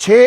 6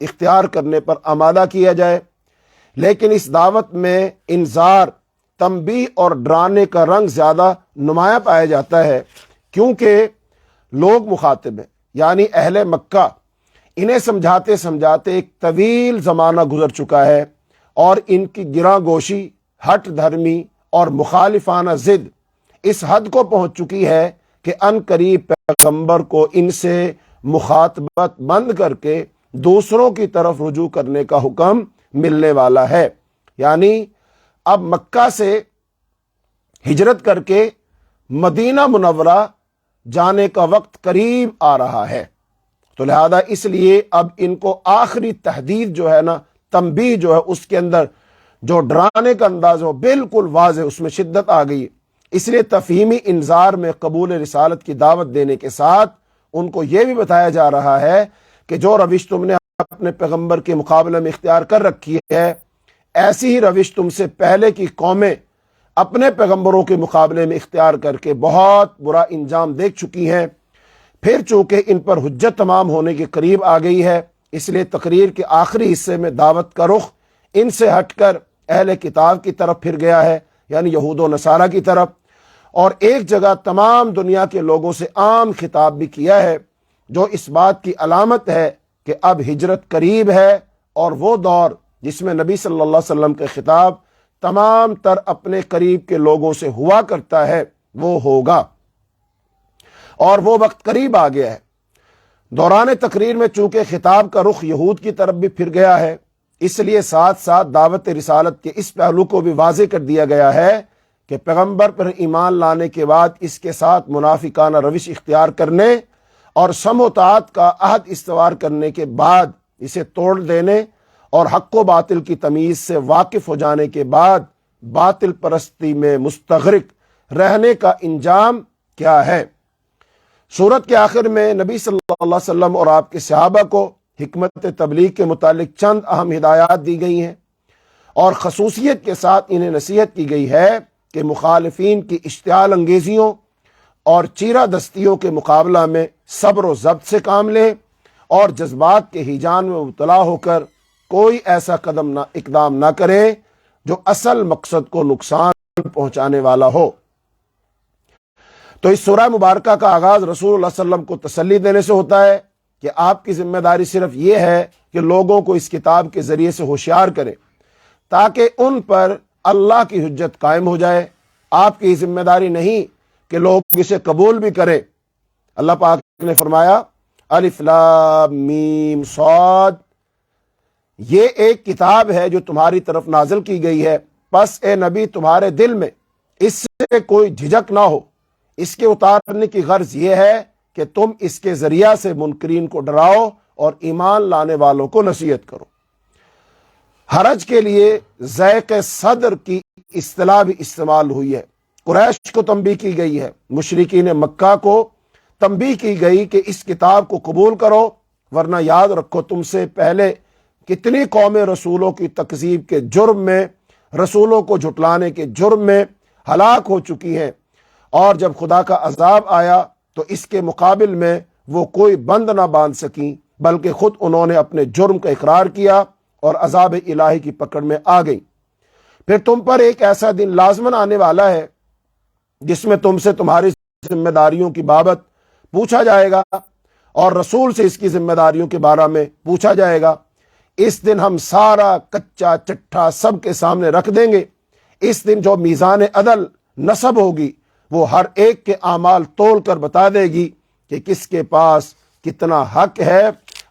اختیار کرنے پر آمادہ کیا جائے، لیکن اس دعوت میں انذار، تنبیہ اور ڈرانے کا رنگ زیادہ نمایاں پایا جاتا ہے، کیونکہ لوگ مخاطب ہیں یعنی اہل مکہ، انہیں سمجھاتے سمجھاتے ایک طویل زمانہ گزر چکا ہے، اور ان کی گراں گوشی، ہٹ دھرمی اور مخالفانہ ضد اس حد کو پہنچ چکی ہے کہ ان قریب پیغمبر کو ان سے مخاطبت بند کر کے دوسروں کی طرف رجوع کرنے کا حکم ملنے والا ہے، یعنی اب مکہ سے ہجرت کر کے مدینہ منورہ جانے کا وقت قریب آ رہا ہے۔ تو لہذا اس لیے اب ان کو آخری تحدید جو ہے نا، تنبیہ جو ہے، اس کے اندر جو ڈرانے کا انداز ہو بالکل واضح، اس میں شدت آ گئی، اس لیے تفہیمی انذار میں قبول رسالت کی دعوت دینے کے ساتھ ان کو یہ بھی بتایا جا رہا ہے کہ جو روش تم نے اپنے پیغمبر کے مقابلے میں اختیار کر رکھی ہے، ایسی ہی روش تم سے پہلے کی قومیں اپنے پیغمبروں کے مقابلے میں اختیار کر کے بہت برا انجام دیکھ چکی ہیں۔ پھر چونکہ ان پر حجت تمام ہونے کے قریب آ گئی ہے، اس لیے تقریر کے آخری حصے میں دعوت کا رخ ان سے ہٹ کر اہل کتاب کی طرف پھر گیا ہے، یعنی یہود و نصارہ کی طرف، اور ایک جگہ تمام دنیا کے لوگوں سے عام خطاب بھی کیا ہے، جو اس بات کی علامت ہے کہ اب ہجرت قریب ہے، اور وہ دور جس میں نبی صلی اللہ علیہ وسلم کا خطاب تمام تر اپنے قریب کے لوگوں سے ہوا کرتا ہے، وہ ہوگا، اور وہ وقت قریب آ گیا ہے۔ دوران تقریر میں چونکہ خطاب کا رخ یہود کی طرف بھی پھر گیا ہے، اس لیے ساتھ ساتھ دعوت رسالت کے اس پہلو کو بھی واضح کر دیا گیا ہے کہ پیغمبر پر ایمان لانے کے بعد اس کے ساتھ منافقانہ روش اختیار کرنے اور سم و طاعت کا عہد استوار کرنے کے بعد اسے توڑ دینے اور حق و باطل کی تمیز سے واقف ہو جانے کے بعد باطل پرستی میں مستغرق رہنے کا انجام کیا ہے۔ سورت کے آخر میں نبی صلی اللہ علیہ وسلم اور آپ کے صحابہ کو حکمت تبلیغ کے متعلق چند اہم ہدایات دی گئی ہیں، اور خصوصیت کے ساتھ انہیں نصیحت کی گئی ہے کہ مخالفین کی اشتعال انگیزیوں اور چیرہ دستیوں کے مقابلہ میں صبر و ضبط سے کام لیں، اور جذبات کے ہیجان میں مبتلا ہو کر کوئی ایسا اقدام نہ کرے جو اصل مقصد کو نقصان پہنچانے والا ہو۔ تو اس سورہ مبارکہ کا آغاز رسول اللہ صلی اللہ علیہ وسلم کو تسلی دینے سے ہوتا ہے کہ آپ کی ذمہ داری صرف یہ ہے کہ لوگوں کو اس کتاب کے ذریعے سے ہوشیار کریں تاکہ ان پر اللہ کی حجت قائم ہو جائے۔ آپ کی ذمہ داری نہیں کہ لوگ اسے قبول بھی کریں۔ اللہ پاک نے فرمایا الف لام میم صاد، یہ ایک کتاب ہے جو تمہاری طرف نازل کی گئی ہے، پس اے نبی تمہارے دل میں اس سے کوئی جھجک نہ ہو۔ اس کے اتارنے کی غرض یہ ہے کہ تم اس کے ذریعہ سے منکرین کو ڈراؤ اور ایمان لانے والوں کو نصیحت کرو۔ حرج کے لیے ذیق صدر کی اصطلاح بھی استعمال ہوئی ہے۔ قریش کو تنبیہ کی گئی ہے، مشرکین مکہ کو تنبیہ کی گئی کہ اس کتاب کو قبول کرو، ورنہ یاد رکھو تم سے پہلے کتنی قومیں رسولوں کی تکذیب کے جرم میں، رسولوں کو جھٹلانے کے جرم میں ہلاک ہو چکی ہیں، اور جب خدا کا عذاب آیا تو اس کے مقابل میں وہ کوئی بند نہ باندھ سکیں، بلکہ خود انہوں نے اپنے جرم کا اقرار کیا اور عذاب الہی کی پکڑ میں آ گئی۔ پھر تم پر ایک ایسا دن لازماً آنے والا ہے جس میں تم سے تمہاری ذمہ داریوں کی بابت پوچھا جائے گا، اور رسول سے اس کی ذمہ داریوں کے بارے میں پوچھا جائے گا۔ اس دن ہم سارا کچا چٹھا سب کے سامنے رکھ دیں گے۔ اس دن جو میزان عدل نصب ہوگی وہ ہر ایک کے اعمال تول کر بتا دے گی کہ کس کے پاس کتنا حق ہے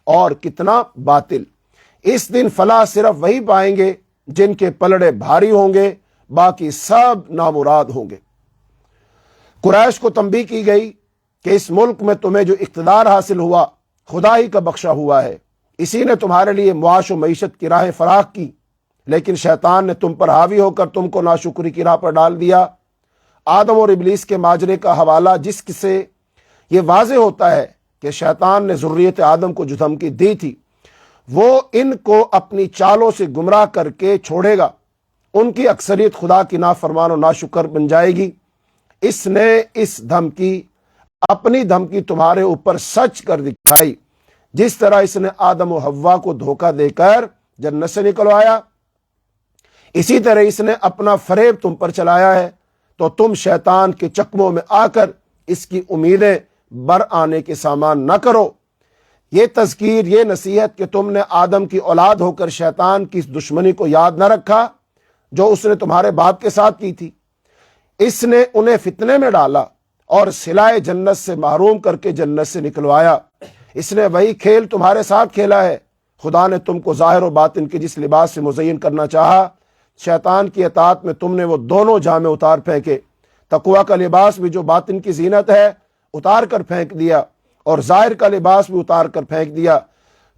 اور کتنا باطل۔ اس دن فلاح صرف وہی پائیں گے جن کے پلڑے بھاری ہوں گے، باقی سب نامراد ہوں گے۔ قریش کو تنبیہ کی گئی کہ اس ملک میں تمہیں جو اقتدار حاصل ہوا خدا ہی کا بخشا ہوا ہے، اسی نے تمہارے لیے معاش و معیشت کی راہیں فراخ کی، لیکن شیطان نے تم پر حاوی ہو کر تم کو ناشکری کی راہ پر ڈال دیا۔ آدم اور ابلیس کے ماجرے کا حوالہ جس سے یہ واضح ہوتا ہے کہ شیطان نے ذریت آدم کو جو دھمکی دی تھی وہ ان کو اپنی چالوں سے گمراہ کر کے چھوڑے گا، ان کی اکثریت خدا کی نافرمان و ناشکر بن جائے گی۔ اس نے اپنی دھمکی تمہارے اوپر سچ کر دکھائی، جس طرح اس نے آدم و حوا کو دھوکہ دے کر جنت سے نکلوایا، اسی طرح اس نے اپنا فریب تم پر چلایا ہے، تو تم شیطان کے چکموں میں آ کر اس کی امیدیں بر آنے کے سامان نہ کرو۔ یہ تذکیر، یہ نصیحت کہ تم نے آدم کی اولاد ہو کر شیطان کی اس دشمنی کو یاد نہ رکھا جو اس نے تمہارے باپ کے ساتھ کی تھی۔ اس نے انہیں فتنے میں ڈالا اور صلائے جنت سے محروم کر کے جنت سے نکلوایا۔ اس نے وہی کھیل تمہارے ساتھ کھیلا ہے۔ خدا نے تم کو ظاہر و باطن کے جس لباس سے مزین کرنا چاہا، شیطان کی اطاعت میں تم نے وہ دونوں جامے اتار پھینکے۔ تقویٰ کا لباس بھی جو باطن کی زینت ہے اتار کر پھینک دیا، اور ظاہر کا لباس بھی اتار کر پھینک دیا۔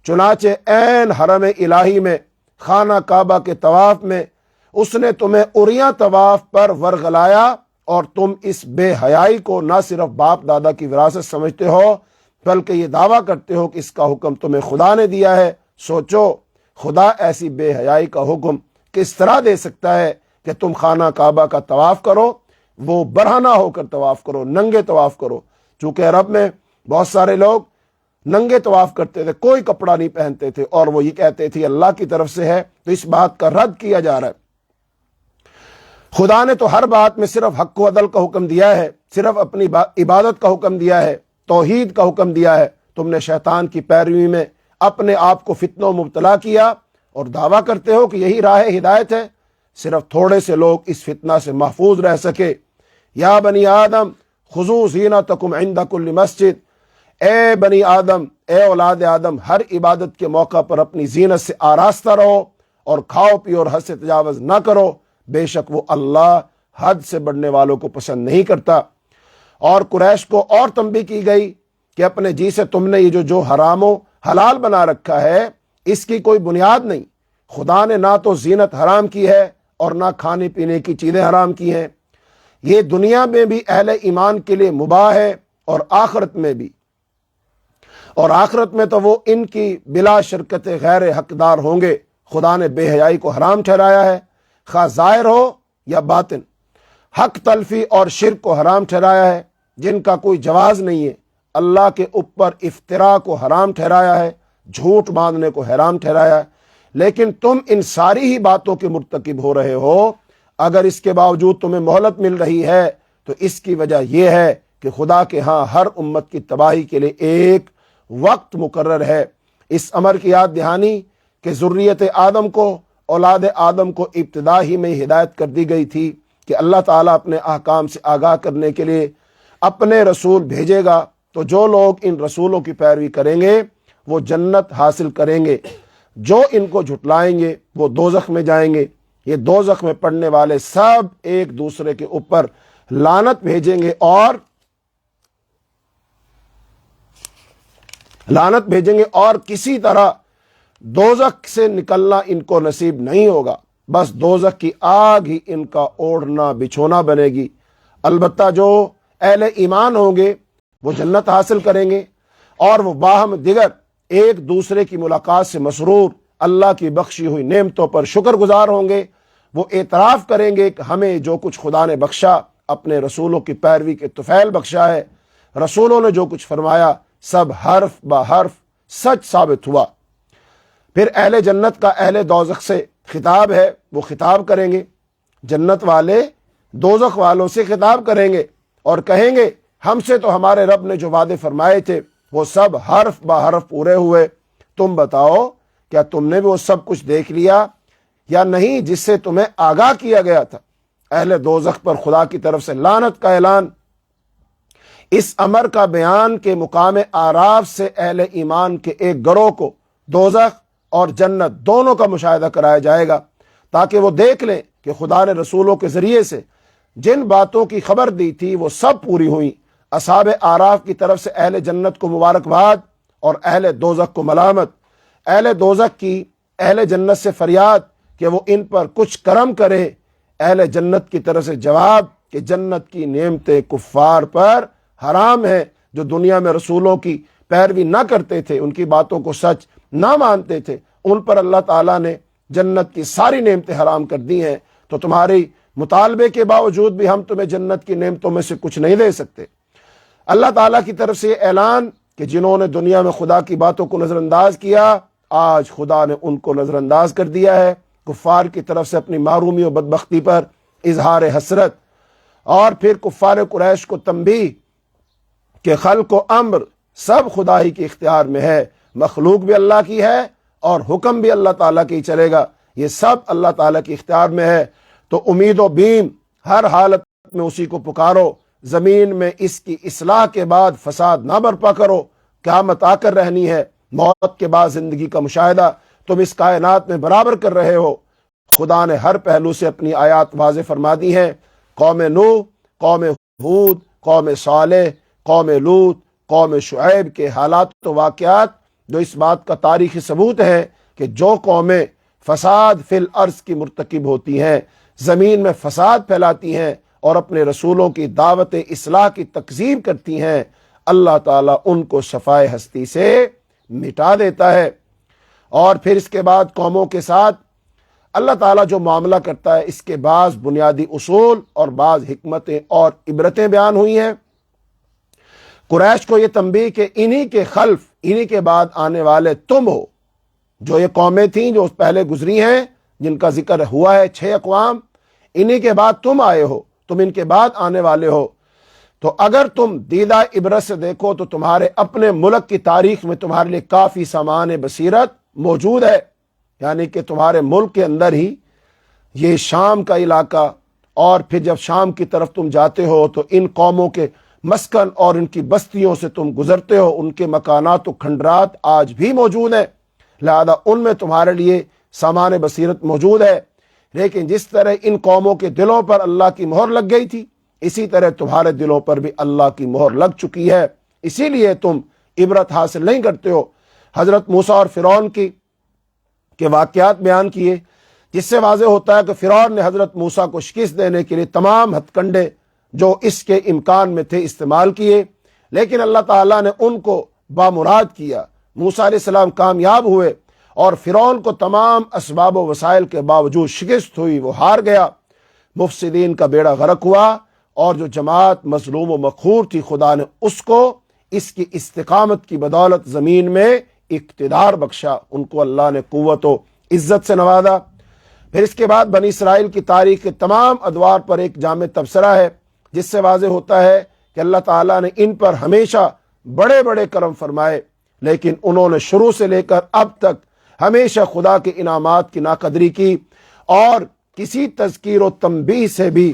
چنانچہ عین حرم الہی میں، خانہ کعبہ کے طواف میں اس نے تمہیں عریاں طواف پر ورغلایا، اور تم اس بے حیائی کو نہ صرف باپ دادا کی وراثت سمجھتے ہو بلکہ یہ دعویٰ کرتے ہو کہ اس کا حکم تمہیں خدا نے دیا ہے۔ سوچو، خدا ایسی بے حیائی کا حکم کس طرح دے سکتا ہے کہ تم خانہ کعبہ کا طواف کرو، وہ برہنہ ہو کر طواف کرو، ننگے طواف کرو۔ چونکہ عرب میں بہت سارے لوگ ننگے طواف کرتے تھے، کوئی کپڑا نہیں پہنتے تھے، اور وہ یہ کہتے تھے اللہ کی طرف سے ہے، تو اس بات کا رد کیا جا رہا ہے۔ خدا نے تو ہر بات میں صرف حق و عدل کا حکم دیا ہے، صرف اپنی عبادت کا حکم دیا ہے، توحید کا حکم دیا ہے۔ تم نے شیطان کی پیروی میں اپنے آپ کو فتنوں میں مبتلا کیا اور دعویٰ کرتے ہو کہ یہی راہ ہدایت ہے۔ صرف تھوڑے سے لوگ اس فتنہ سے محفوظ رہ سکے۔ یا بنی آدم خذوا زینتکم عند کل مسجد، اے بنی آدم، اے اولاد آدم، ہر عبادت کے موقع پر اپنی زینت سے آراستہ رہو اور کھاؤ پیو اور حد سے تجاوز نہ کرو، بے شک وہ اللہ حد سے بڑھنے والوں کو پسند نہیں کرتا۔ اور قریش کو اور تنبیہ کی گئی کہ اپنے جی سے تم نے یہ جو حرام و حلال بنا رکھا ہے اس کی کوئی بنیاد نہیں۔ خدا نے نہ تو زینت حرام کی ہے اور نہ کھانے پینے کی چیزیں حرام کی ہیں۔ یہ دنیا میں بھی اہل ایمان کے لیے مباح ہے اور آخرت میں بھی، اور آخرت میں تو وہ ان کی بلا شرکت غیر حقدار ہوں گے۔ خدا نے بے حیائی کو حرام ٹھہرایا ہے، خواہ ظاہر ہو یا باطن۔ حق تلفی اور شرک کو حرام ٹھہرایا ہے جن کا کوئی جواز نہیں ہے۔ اللہ کے اوپر افتراء کو حرام ٹھہرایا ہے، جھوٹ باندھنے کو حرام ٹھہرایا ہے۔ لیکن تم ان ساری ہی باتوں کے مرتکب ہو رہے ہو۔ اگر اس کے باوجود تمہیں مہلت مل رہی ہے تو اس کی وجہ یہ ہے کہ خدا کے ہاں ہر امت کی تباہی کے لیے ایک وقت مقرر ہے۔ اس امر کی یاد دہانی کہ ذریت آدم کو، اولاد آدم کو ابتدا ہی میں ہدایت کر دی گئی تھی کہ اللہ تعالیٰ اپنے احکام سے آگاہ کرنے کے لیے اپنے رسول بھیجے گا، تو جو لوگ ان رسولوں کی پیروی کریں گے وہ جنت حاصل کریں گے، جو ان کو جھٹلائیں گے وہ دوزخ میں جائیں گے۔ یہ دوزخ میں پڑنے والے سب ایک دوسرے کے اوپر لعنت بھیجیں گے اور کسی طرح دوزخ سے نکلنا ان کو نصیب نہیں ہوگا۔ بس دوزخ کی آگ ہی ان کا اوڑھنا بچھونا بنے گی۔ البتہ جو اہل ایمان ہوں گے وہ جنت حاصل کریں گے، اور وہ باہم دیگر ایک دوسرے کی ملاقات سے مسرور، اللہ کی بخشی ہوئی نعمتوں پر شکر گزار ہوں گے۔ وہ اعتراف کریں گے کہ ہمیں جو کچھ خدا نے بخشا، اپنے رسولوں کی پیروی کے طفیل بخشا ہے۔ رسولوں نے جو کچھ فرمایا سب حرف بہ حرف سچ ثابت ہوا۔ پھر اہل جنت کا اہل دوزخ سے خطاب ہے، وہ خطاب کریں گے۔ جنت والے دوزخ والوں سے خطاب کریں گے اور کہیں گے ہم سے تو ہمارے رب نے جو وعدے فرمائے تھے وہ سب حرف بہ حرف پورے ہوئے۔ تم بتاؤ کیا تم نے بھی وہ سب کچھ دیکھ لیا یا نہیں جس سے تمہیں آگاہ کیا گیا تھا؟ اہل دوزخ پر خدا کی طرف سے لعنت کا اعلان۔ اس امر کا بیان کے مقام اعراف سے اہل ایمان کے ایک گروہ کو دوزخ اور جنت دونوں کا مشاہدہ کرایا جائے گا، تاکہ وہ دیکھ لیں کہ خدا نے رسولوں کے ذریعے سے جن باتوں کی خبر دی تھی وہ سب پوری ہوئیں۔ اصحاب اعراف کی طرف سے اہل جنت کو مبارکباد اور اہل دوزخ کو ملامت۔ اہل دوزخ کی اہل جنت سے فریاد کہ وہ ان پر کچھ کرم کرے۔ اہل جنت کی طرف سے جواب کہ جنت کی نعمتیں کفار پر حرام ہیں، جو دنیا میں رسولوں کی پیروی نہ کرتے تھے، ان کی باتوں کو سچ نہ مانتے تھے، ان پر اللہ تعالیٰ نے جنت کی ساری نعمتیں حرام کر دی ہیں۔ تو تمہاری مطالبے کے باوجود بھی ہم تمہیں جنت کی نعمتوں میں سے کچھ نہیں دے سکتے۔ اللہ تعالیٰ کی طرف سے یہ اعلان کہ جنہوں نے دنیا میں خدا کی باتوں کو نظر انداز کیا، آج خدا نے ان کو نظر انداز کر دیا ہے۔ کفار کی طرف سے اپنی محرومی و بدبختی پر اظہار حسرت، اور پھر کفار قریش کو تنبیہ کہ خلق و امر سب خدا ہی کے اختیار میں ہے، مخلوق بھی اللہ کی ہے اور حکم بھی اللہ تعالیٰ کی چلے گا، یہ سب اللہ تعالیٰ کے اختیار میں ہے۔ تو امید و بیم ہر حالت میں اسی کو پکارو، زمین میں اس کی اصلاح کے بعد فساد نہ برپا کرو، قیامت آ کر رہنی ہے، موت کے بعد زندگی کا مشاہدہ تم اس کائنات میں برابر کر رہے ہو۔ خدا نے ہر پہلو سے اپنی آیات واضح فرما دی ہیں۔ قوم نوح، قوم ہود، قوم صالح، قوم لوط، قوم شعیب کے حالات و واقعات جو اس بات کا تاریخی ثبوت ہے کہ جو قومیں فساد فی الارض کی مرتکب ہوتی ہیں، زمین میں فساد پھیلاتی ہیں اور اپنے رسولوں کی دعوت اصلاح کی تکذیب کرتی ہیں، اللہ تعالیٰ ان کو صفائے ہستی سے مٹا دیتا ہے۔ اور پھر اس کے بعد قوموں کے ساتھ اللہ تعالیٰ جو معاملہ کرتا ہے، اس کے بعض بنیادی اصول اور بعض حکمتیں اور عبرتیں بیان ہوئی ہیں۔ قریش کو یہ تنبیہ کہ انہی کے خلف، انہی کے بعد آنے والے تم ہو، جو یہ قومیں تھیں جو پہلے گزری ہیں جن کا ذکر ہوا ہے 6 اقوام، انہی کے بعد تم آئے ہو، تم ان کے بعد آنے والے ہو۔ تو اگر تم دیدہ عبرت سے دیکھو تو تمہارے اپنے ملک کی تاریخ میں تمہارے لیے کافی سامان بصیرت موجود ہے، یعنی کہ تمہارے ملک کے اندر ہی یہ شام کا علاقہ، اور پھر جب شام کی طرف تم جاتے ہو تو ان قوموں کے مسکن اور ان کی بستیوں سے تم گزرتے ہو، ان کے مکانات و کھنڈرات آج بھی موجود ہیں، لہذا ان میں تمہارے لیے سامان بصیرت موجود ہے۔ لیکن جس طرح ان قوموں کے دلوں پر اللہ کی مہر لگ گئی تھی، اسی طرح تمہارے دلوں پر بھی اللہ کی مہر لگ چکی ہے، اسی لیے تم عبرت حاصل نہیں کرتے ہو۔ حضرت موسیٰ اور فرعون کے واقعات بیان کیے، جس سے واضح ہوتا ہے کہ فرعون نے حضرت موسیٰ کو شکست دینے کے لیے تمام ہتھ کنڈے جو اس کے امکان میں تھے استعمال کیے، لیکن اللہ تعالیٰ نے ان کو بامراد کیا۔ موسیٰ علیہ السلام کامیاب ہوئے اور فرعون کو تمام اسباب و وسائل کے باوجود شکست ہوئی، وہ ہار گیا، مفسدین کا بیڑا غرق ہوا، اور جو جماعت مظلوم و مقہور تھی خدا نے اس کو اس کی استقامت کی بدولت زمین میں اقتدار بخشا، ان کو اللہ نے قوت و عزت سے نوازا۔ پھر اس کے بعد بنی اسرائیل کی تاریخ کے تمام ادوار پر ایک جامع تبصرہ ہے، جس سے واضح ہوتا ہے کہ اللہ تعالیٰ نے ان پر ہمیشہ بڑے بڑے کرم فرمائے، لیکن انہوں نے شروع سے لے کر اب تک ہمیشہ خدا کے انعامات کی ناقدری کی، اور کسی تذکیر و تنبیہ سے بھی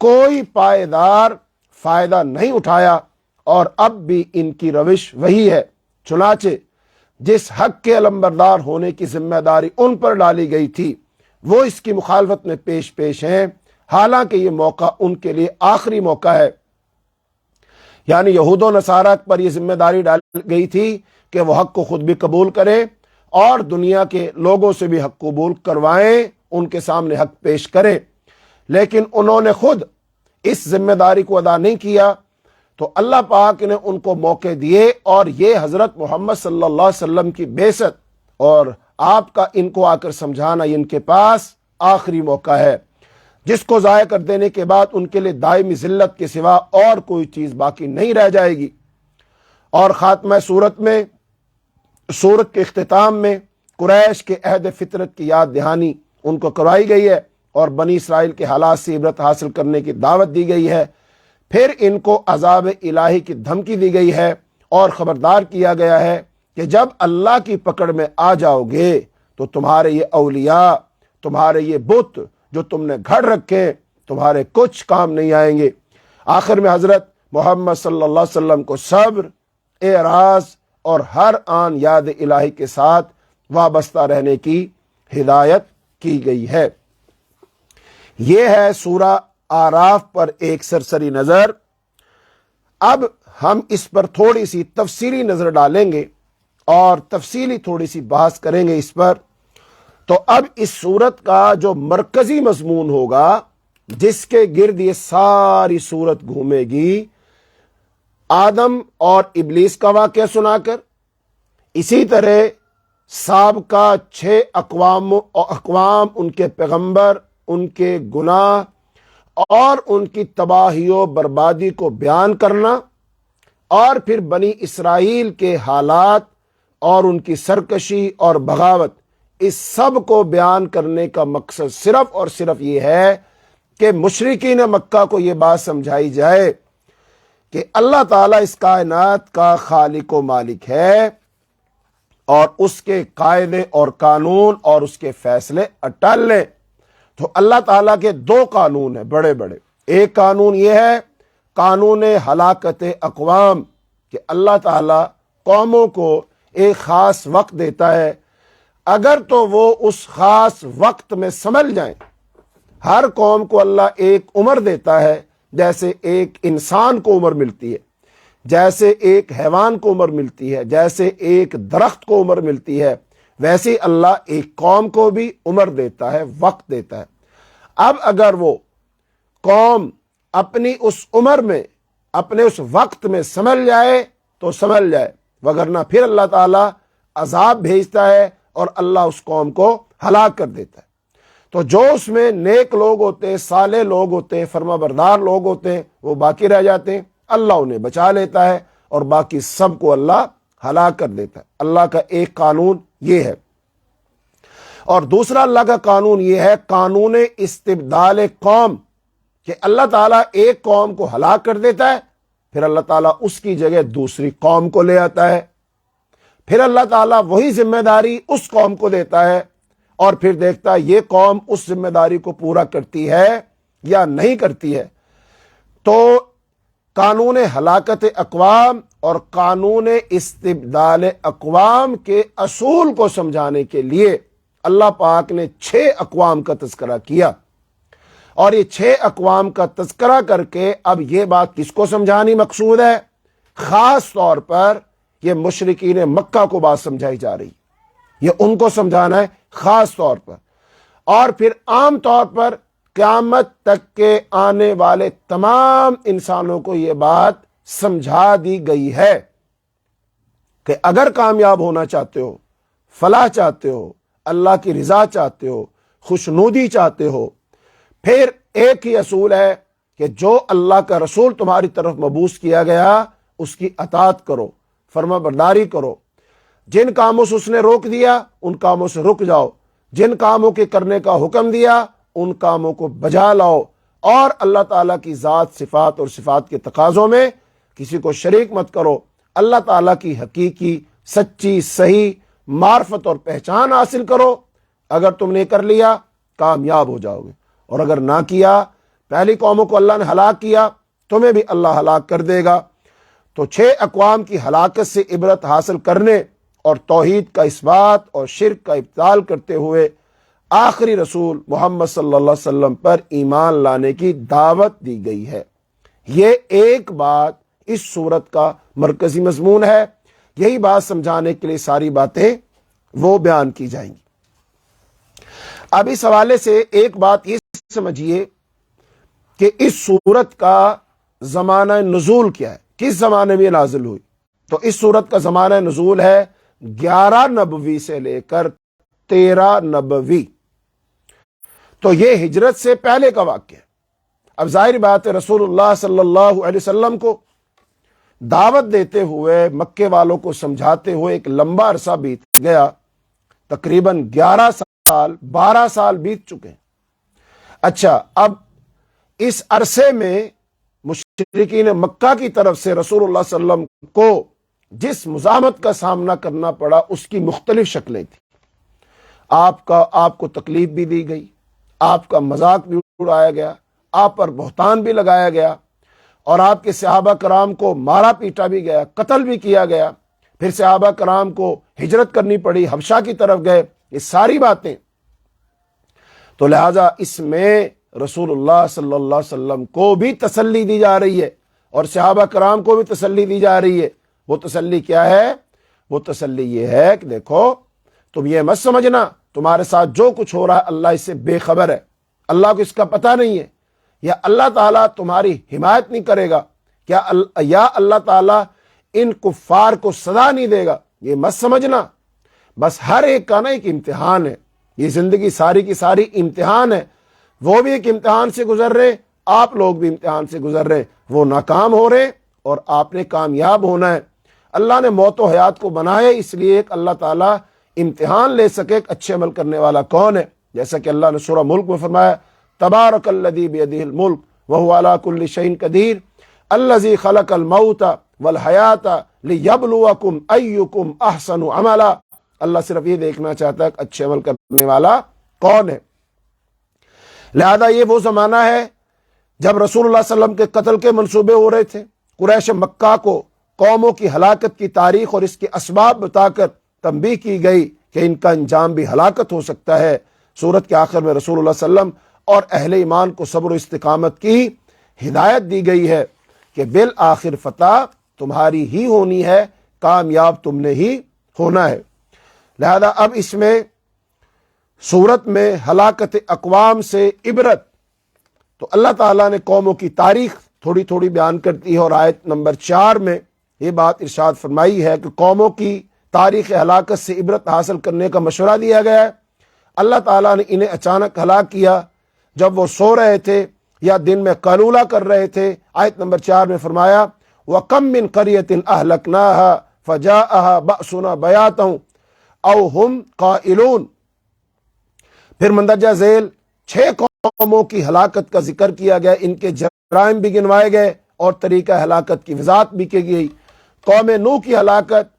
کوئی پائیدار فائدہ نہیں اٹھایا، اور اب بھی ان کی روش وہی ہے۔ چنانچہ جس حق کے علمبردار ہونے کی ذمہ داری ان پر ڈالی گئی تھی، وہ اس کی مخالفت میں پیش ہیں، حالانکہ یہ موقع ان کے لیے آخری موقع ہے۔ یعنی یہود و نصارہ پر یہ ذمہ داری ڈالی گئی تھی کہ وہ حق کو خود بھی قبول کریں اور دنیا کے لوگوں سے بھی حق قبول کروائیں، ان کے سامنے حق پیش کریں، لیکن انہوں نے خود اس ذمہ داری کو ادا نہیں کیا، تو اللہ پاک نے ان کو موقع دیے، اور یہ حضرت محمد صلی اللہ علیہ وسلم کی بعثت اور آپ کا ان کو آ کر سمجھانا، یہ ان کے پاس آخری موقع ہے، جس کو ضائع کر دینے کے بعد ان کے لیے دائمی ذلت کے سوا اور کوئی چیز باقی نہیں رہ جائے گی۔ اور خاتمہ سورت کے اختتام میں قریش کے عہد فطرت کی یاد دہانی ان کو کروائی گئی ہے، اور بنی اسرائیل کے حالات سے عبرت حاصل کرنے کی دعوت دی گئی ہے۔ پھر ان کو عذاب الہی کی دھمکی دی گئی ہے، اور خبردار کیا گیا ہے کہ جب اللہ کی پکڑ میں آ جاؤ گے تو تمہارے یہ اولیاء، تمہارے یہ بت جو تم نے گھڑ رکھے، تمہارے کچھ کام نہیں آئیں گے۔ آخر میں حضرت محمد صلی اللہ علیہ وسلم کو صبر، اعراض اور ہر آن یاد الہی کے ساتھ وابستہ رہنے کی ہدایت کی گئی ہے۔ یہ ہے سورہ آراف پر ایک سرسری نظر۔ اب ہم اس پر تھوڑی سی تفصیلی نظر ڈالیں گے اور تفصیلی تھوڑی سی بحث کریں گے اس پر۔ تو اب اس سورت کا جو مرکزی مضمون ہوگا، جس کے گرد یہ ساری سورت گھومے گی، آدم اور ابلیس کا واقعہ سنا کر، اسی طرح سابقہ 6 اقوام، ان کے پیغمبر، ان کے گناہ اور ان کی تباہی و بربادی کو بیان کرنا، اور پھر بنی اسرائیل کے حالات اور ان کی سرکشی اور بغاوت، اس سب کو بیان کرنے کا مقصد صرف اور صرف یہ ہے کہ مشرکین مکہ کو یہ بات سمجھائی جائے کہ اللہ تعالیٰ اس کائنات کا خالق و مالک ہے، اور اس کے قاعدے اور قانون اور اس کے فیصلے اٹل ہیں۔ تو اللہ تعالیٰ کے دو قانون ہیں بڑے بڑے۔ ایک قانون یہ ہے قانون ہلاکت اقوام، کہ اللہ تعالیٰ قوموں کو ایک خاص وقت دیتا ہے، اگر تو وہ اس خاص وقت میں سنبھل جائیں۔ ہر قوم کو اللہ ایک عمر دیتا ہے، جیسے ایک انسان کو عمر ملتی ہے، جیسے ایک حیوان کو عمر ملتی ہے، جیسے ایک درخت کو عمر ملتی ہے، ویسے ہی اللہ ایک قوم کو بھی عمر دیتا ہے، وقت دیتا ہے۔ اب اگر وہ قوم اپنی اس عمر میں، اپنے اس وقت میں سنبھل جائے تو سنبھل جائے، وگرنہ پھر اللہ تعالیٰ عذاب بھیجتا ہے اور اللہ اس قوم کو ہلاک کر دیتا ہے۔ تو جو اس میں نیک لوگ ہوتے ہیں، صالح لوگ ہوتے ہیں، فرما بردار لوگ ہوتے ہیں، وہ باقی رہ جاتے ہیں، اللہ انہیں بچا لیتا ہے، اور باقی سب کو اللہ ہلاک کر دیتا ہے۔ اللہ کا ایک قانون یہ ہے، اور دوسرا اللہ کا قانون یہ ہے قانون استبدال قوم، کہ اللہ تعالیٰ ایک قوم کو ہلاک کر دیتا ہے، پھر اللہ تعالیٰ اس کی جگہ دوسری قوم کو لے آتا ہے، پھر اللہ تعالیٰ وہی ذمہ داری اس قوم کو دیتا ہے، اور پھر دیکھتا ہے یہ قوم اس ذمہ داری کو پورا کرتی ہے یا نہیں کرتی ہے۔ تو قانون ہلاکت اقوام اور قانون استبدال اقوام کے اصول کو سمجھانے کے لیے اللہ پاک نے 6 اقوام کا تذکرہ کیا، اور یہ 6 اقوام کا تذکرہ کر کے اب یہ بات کس کو سمجھانی مقصود ہے؟ خاص طور پر یہ مشرکین مکہ کو بات سمجھائی جا رہی، یہ ان کو سمجھانا ہے خاص طور پر، اور پھر عام طور پر قیامت تک کے آنے والے تمام انسانوں کو یہ بات سمجھا دی گئی ہے کہ اگر کامیاب ہونا چاہتے ہو، فلاح چاہتے ہو، اللہ کی رضا چاہتے ہو، خوشنودی چاہتے ہو، پھر ایک ہی اصول ہے کہ جو اللہ کا رسول تمہاری طرف مبعوث کیا گیا اس کی اطاعت کرو، فرما برداری کرو، جن کاموں سے اس نے روک دیا ان کاموں سے رک جاؤ، جن کاموں کے کرنے کا حکم دیا ان کاموں کو بجا لاؤ، اور اللہ تعالیٰ کی ذات، صفات اور صفات کے تقاضوں میں کسی کو شریک مت کرو، اللہ تعالیٰ کی حقیقی سچی صحیح معرفت اور پہچان حاصل کرو۔ اگر تم نے کر لیا کامیاب ہو جاؤ گے، اور اگر نہ کیا، پہلی قوموں کو اللہ نے ہلاک کیا، تمہیں بھی اللہ ہلاک کر دے گا۔ تو 6 اقوام کی ہلاکت سے عبرت حاصل کرنے اور توحید کا اثبات اور شرک کا ابطال کرتے ہوئے آخری رسول محمد صلی اللہ علیہ وسلم پر ایمان لانے کی دعوت دی گئی ہے۔ یہ ایک بات اس سورت کا مرکزی مضمون ہے، یہی بات سمجھانے کے لیے ساری باتیں وہ بیان کی جائیں گی۔ اب اس حوالے سے ایک بات یہ سمجھیے کہ اس سورت کا زمانہ نزول کیا ہے، کس زمانے میں نازل ہوئی؟ تو اس سورت کا زمانہ نزول ہے 11 نبوی سے لے کر 13 نبوی، تو یہ ہجرت سے پہلے کا واقعہ ہے۔ اب ظاہر بات ہے رسول اللہ صلی اللہ علیہ وسلم کو دعوت دیتے ہوئے، مکے والوں کو سمجھاتے ہوئے ایک لمبا عرصہ بیت گیا، تقریباً 12 سال بیت چکے ہیں۔ اچھا، اب اس عرصے میں مشرکین مکہ کی طرف سے رسول اللہ صلی اللہ علیہ وسلم کو جس مزاحمت کا سامنا کرنا پڑا اس کی مختلف شکلیں تھیں۔ آپ کو تکلیف بھی دی گئی، آپ کا مذاق بھی اڑایا گیا، آپ پر بہتان بھی لگایا گیا، اور آپ کے صحابہ کرام کو مارا پیٹا بھی گیا، قتل بھی کیا گیا، پھر صحابہ کرام کو ہجرت کرنی پڑی، حبشہ کی طرف گئے، یہ ساری باتیں۔ تو لہٰذا اس میں رسول اللہ صلی اللہ علیہ وسلم کو بھی تسلی دی جا رہی ہے، اور صحابہ کرام کو بھی تسلی دی جا رہی ہے۔ وہ تسلی کیا ہے؟ وہ تسلی یہ ہے کہ دیکھو، تم یہ مت سمجھنا تمہارے ساتھ جو کچھ ہو رہا ہے اللہ اس سے بے خبر ہے، اللہ کو اس کا پتہ نہیں ہے، یا اللہ تعالیٰ تمہاری حمایت نہیں کرے گا، یا اللہ تعالیٰ ان کفار کو سزا نہیں دے گا، یہ مت سمجھنا۔ بس ہر ایک کا نا ایک امتحان ہے، یہ زندگی ساری کی ساری امتحان ہے، وہ بھی ایک امتحان سے گزر رہے، آپ لوگ بھی امتحان سے گزر رہے، وہ ناکام ہو رہے اور آپ نے کامیاب ہونا ہے۔ اللہ نے موت و حیات کو بنایا اس لیے ایک اللہ تعالیٰ امتحان لے سکے کہ اچھے عمل کرنے والا کون ہے، جیسا کہ اللہ نے سورہ ملک میں فرمایا تبارک الذی بیدہ الملک وہو علی کل شیء قدیر الذی خلق الموت والحیات لیبلوکم ایکم احسن عملا۔ اللہ صرف یہ دیکھنا چاہتا ہے کہ اچھے عمل کرنے والا کون ہے۔ لہذا یہ وہ زمانہ ہے جب رسول اللہ صلی اللہ علیہ وسلم کے قتل کے منصوبے ہو رہے تھے۔ قریش مکہ کو قوموں کی ہلاکت کی تاریخ اور اس کے اسباب بتا کر تنبیہ کی گئی کہ ان کا انجام بھی ہلاکت ہو سکتا ہے۔ سورت کے آخر میں رسول اللہ صلی اللہ علیہ وسلم اور اہل ایمان کو صبر و استقامت کی ہدایت دی گئی ہے کہ بالآخر فتح تمہاری ہی ہونی ہے، کامیاب تم نے ہی ہونا ہے۔ لہذا اب اس میں سورت میں ہلاکت اقوام سے عبرت، تو اللہ تعالیٰ نے قوموں کی تاریخ تھوڑی تھوڑی بیان کرتی ہے، اور آیت نمبر 4 میں یہ بات ارشاد فرمائی ہے کہ قوموں کی تاریخ ہلاکت سے عبرت حاصل کرنے کا مشورہ دیا گیا ہے۔ اللہ تعالیٰ نے انہیں اچانک ہلاک کیا جب وہ سو رہے تھے یا دن میں قیلولہ کر رہے تھے۔ آیت نمبر 4 میں فرمایا وَكَمْ مِنْ قَرْيَةٍ أَهْلَكْنَاهَا فَجَاءَهَا بَأْسُنَا بَيَاتًا أَوْ هُمْ قَائِلُونَ۔ پھر مندرجہ ذیل 6 قوموں کی ہلاکت کا ذکر کیا گیا، ان کے جرائم بھی گنوائے گئے اور طریقہ ہلاکت کی وضاحت بھی کی گئی۔ قوم نوح کی ہلاکت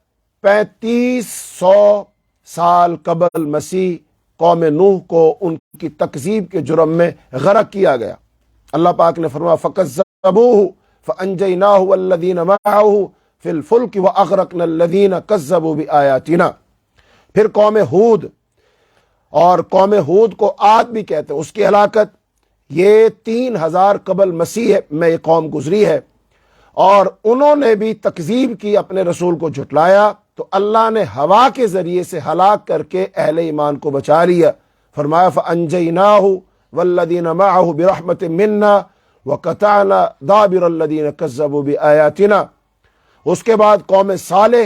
3500 سال قبل مسیح قوم نوح کو ان کی تکذیب کے جرم میں غرق کیا گیا۔ اللہ پاک نے فرمایا فَكَذَّبُوهُ فَأَنْجَيْنَاهُ وَالَّذِينَ مَعَهُ فِي الْفُلْكِ وَأَغْرَقْنَا الَّذِينَ كَذَّبُوا بِآيَاتِنَا۔ پھر قوم ہود، اور قوم ہود کو عاد بھی کہتے ہیں، اس کی ہلاکت یہ 3000 قبل مسیح میں یہ قوم گزری ہے، اور انہوں نے بھی تکذیب کی، اپنے رسول کو جھٹلایا، تو اللہ نے ہوا کے ذریعے سے ہلاک کر کے اہل ایمان کو بچا لیا۔ فرمایا فَأَنْجَيْنَاهُ وَالَّذِينَ مَعَهُ بِرَحْمَةٍ مِنَّا وَقَطَعْنَا دَابِرَ الَّذِينَ كَذَّبُوا بِآيَاتِنَا۔ اس کے بعد قوم صالح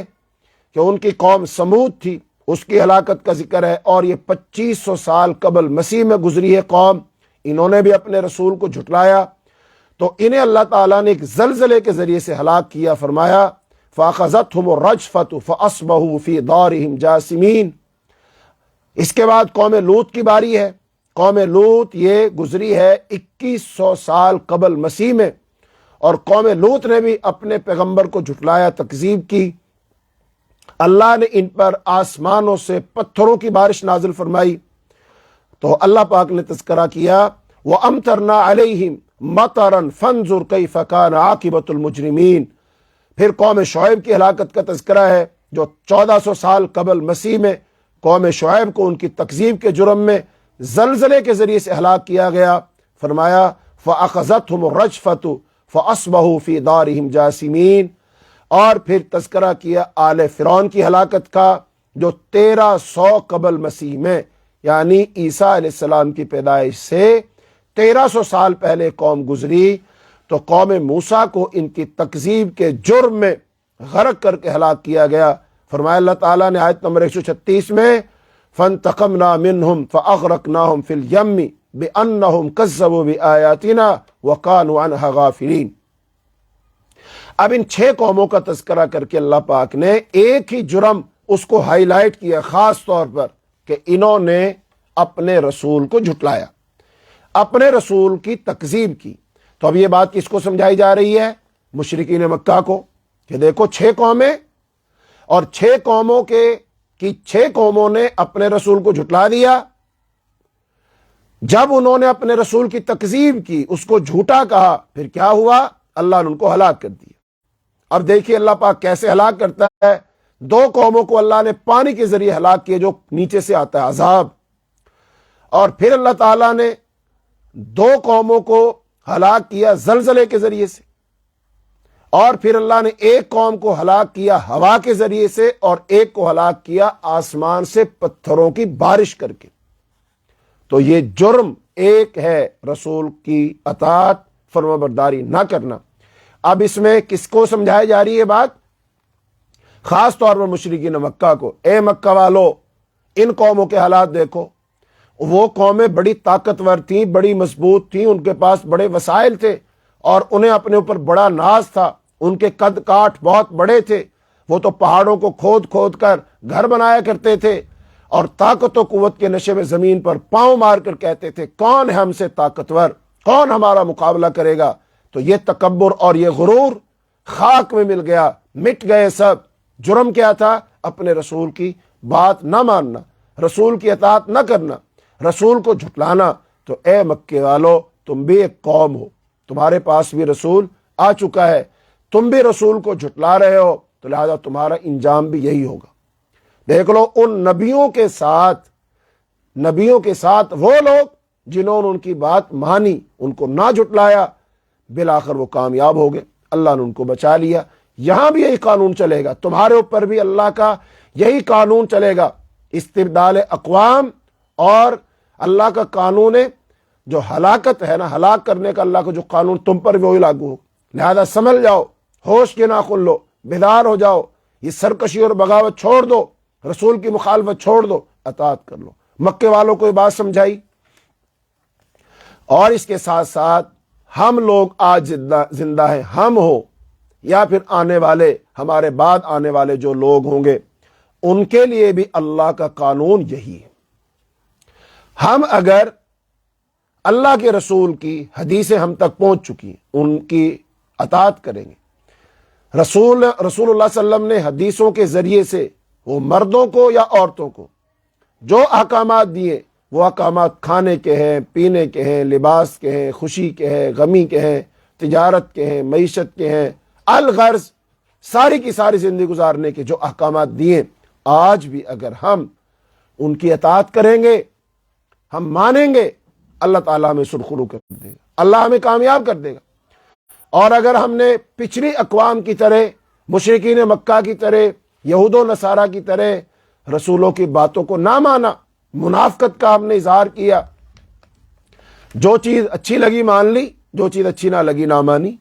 کہ ان کی قوم سمود تھی، اس کی ہلاکت کا ذکر ہے، اور یہ 2500 سال قبل مسیح میں گزری ہے قوم، انہوں نے بھی اپنے رسول کو جھٹلایا، تو انہیں اللہ تعالیٰ نے ایک زلزلے کے ذریعے سے ہلاک کیا۔ فرمایا فَأَخَذَتْهُمُ الرَّجْفَةُ فَأَصْبَحُوا فِي دَارِهِمْ جَاثِمِينَ۔ اس کے بعد قوم لوط کی باری ہے۔ قوم لوط یہ گزری ہے 2100 سال قبل مسیح میں، اور قوم لوط نے بھی اپنے پیغمبر کو جھٹلایا، تکذیب کی۔ اللہ نے ان پر آسمانوں سے پتھروں کی بارش نازل فرمائی، تو اللہ پاک نے تذکرہ کیا وَأَمْطَرْنَا عَلَيْهِمْ مَطَرًا فَانظُرْ كَيْفَ كَانَ عَاقِبَةُ الْمُجْرِمِينَ۔ پھر قوم شعیب کی ہلاکت کا تذکرہ ہے، جو 1400 سال قبل مسیح میں قوم شعیب کو ان کی تکذیب کے جرم میں زلزلے کے ذریعے سے ہلاک کیا گیا۔ فرمایا فَأَخَذَتْهُمُ الرَّجْفَةُ فَأَصْبَحُوا فِي دَارِهِمْ جَاثِمِينَ۔ اور پھر تذکرہ کیا آل فرعون کی ہلاکت کا، جو 1300 قبل مسیح میں، یعنی عیسیٰ علیہ السلام کی پیدائش سے 1300 سال پہلے قوم گزری، تو قوم موسیٰ کو ان کی تکذیب کے جرم میں غرق کر کے ہلاک کیا گیا۔ فرمایا اللہ تعالیٰ نے آیت نمبر 136 میں فَانْتَقَمْنَا مِنْهُمْ فَأَغْرَقْنَاهُمْ فِي الْيَمِّ بِأَنَّهُمْ كَذَّبُوا بِآيَاتِنَا وَكَانُوا عَنْهَا غَافِلِينَ۔ اب ان 6 قوموں کا تذکرہ کر کے اللہ پاک نے ایک ہی جرم اس کو ہائی لائٹ کیا خاص طور پر، کہ انہوں نے اپنے رسول کو جھٹلایا، اپنے رسول کی تکذیب کی۔ تو اب یہ بات کس کو سمجھائی جا رہی ہے؟ مشرکین مکہ کو، کہ دیکھو 6 قومیں، اور 6 قوموں کی 6 قوموں نے اپنے رسول کو جھٹلا دیا۔ جب انہوں نے اپنے رسول کی تکذیب کی، اس کو جھوٹا کہا، پھر کیا ہوا؟ اللہ نے ان کو ہلاک کر دیا۔ اب دیکھیے اللہ پاک کیسے ہلاک کرتا ہے۔ 2 قوموں کو اللہ نے پانی کے ذریعے ہلاک کیا، جو نیچے سے آتا ہے عذاب، اور پھر اللہ تعالیٰ نے 2 قوموں کو ہلاک کیا زلزلے کے ذریعے سے، اور پھر اللہ نے ایک قوم کو ہلاک کیا ہوا کے ذریعے سے، اور ایک کو ہلاک کیا آسمان سے پتھروں کی بارش کر کے۔ تو یہ جرم ایک ہے، رسول کی اطاعت فرمانبرداری نہ کرنا۔ اب اس میں کس کو سمجھائی جا رہی ہے بات؟ خاص طور پر مشرکین مکہ کو۔ اے مکہ والو، ان قوموں کے حالات دیکھو، وہ قومیں بڑی طاقتور تھیں، بڑی مضبوط تھیں، ان کے پاس بڑے وسائل تھے، اور انہیں اپنے اوپر بڑا ناز تھا، ان کے قد کاٹ بہت بڑے تھے، وہ تو پہاڑوں کو کھود کھود کر گھر بنایا کرتے تھے، اور طاقت و قوت کے نشے میں زمین پر پاؤں مار کر کہتے تھے کون ہے ہم سے طاقتور، کون ہمارا مقابلہ کرے گا۔ تو یہ تکبر اور یہ غرور خاک میں مل گیا، مٹ گئے سب۔ جرم کیا تھا؟ اپنے رسول کی بات نہ ماننا، رسول کی اطاعت نہ کرنا، رسول کو جھٹلانا۔ تو اے مکے والو، تم بھی ایک قوم ہو، تمہارے پاس بھی رسول آ چکا ہے، تم بھی رسول کو جھٹلا رہے ہو، تو لہذا تمہارا انجام بھی یہی ہوگا۔ دیکھ لو ان نبیوں کے ساتھ وہ لوگ جنہوں نے ان کی بات مانی، ان کو نہ جھٹلایا، بالآخر وہ کامیاب ہو گئے، اللہ نے ان کو بچا لیا۔ یہاں بھی یہی قانون چلے گا، تمہارے اوپر بھی اللہ کا یہی قانون چلے گا، استبدال اقوام، اور اللہ کا قانون جو ہلاکت ہے نا، ہلاک کرنے کا اللہ کا جو قانون تم پر بھی وہی لاگو ہو۔ لہذا سنبھل جاؤ، ہوش کے ناخن لو، بیدار ہو جاؤ، یہ سرکشی اور بغاوت چھوڑ دو، رسول کی مخالفت چھوڑ دو، اطاعت کر لو۔ مکے والوں کو یہ بات سمجھائی، اور اس کے ساتھ ساتھ ہم لوگ آج زندہ ہیں، ہم ہو یا پھر آنے والے ہمارے بعد آنے والے جو لوگ ہوں گے، ان کے لیے بھی اللہ کا قانون یہی ہے۔ ہم اگر اللہ کے رسول کی حدیثیں ہم تک پہنچ چکی ہیں، ان کی اطاعت کریں گے۔ رسول اللہ صلی اللہ علیہ وسلم نے حدیثوں کے ذریعے سے وہ مردوں کو یا عورتوں کو جو احکامات دیے، وہ احکامات کھانے کے ہیں، پینے کے ہیں، لباس کے ہیں، خوشی کے ہیں، غمی کے ہیں، تجارت کے ہیں، معیشت کے ہیں، الغرض ساری کی ساری زندگی گزارنے کے جو احکامات دیے، آج بھی اگر ہم ان کی اطاعت کریں گے، ہم مانیں گے، اللہ تعالیٰ ہمیں سرخرو کر دے گا، اللہ ہمیں کامیاب کر دے گا۔ اور اگر ہم نے پچھلی اقوام کی طرح، مشرکین مکہ کی طرح، یہود و نصارہ کی طرح رسولوں کی باتوں کو نہ مانا، منافقت کا ہم نے اظہار کیا، جو چیز اچھی لگی مان لی، جو چیز اچھی نہ لگی نہ مانی،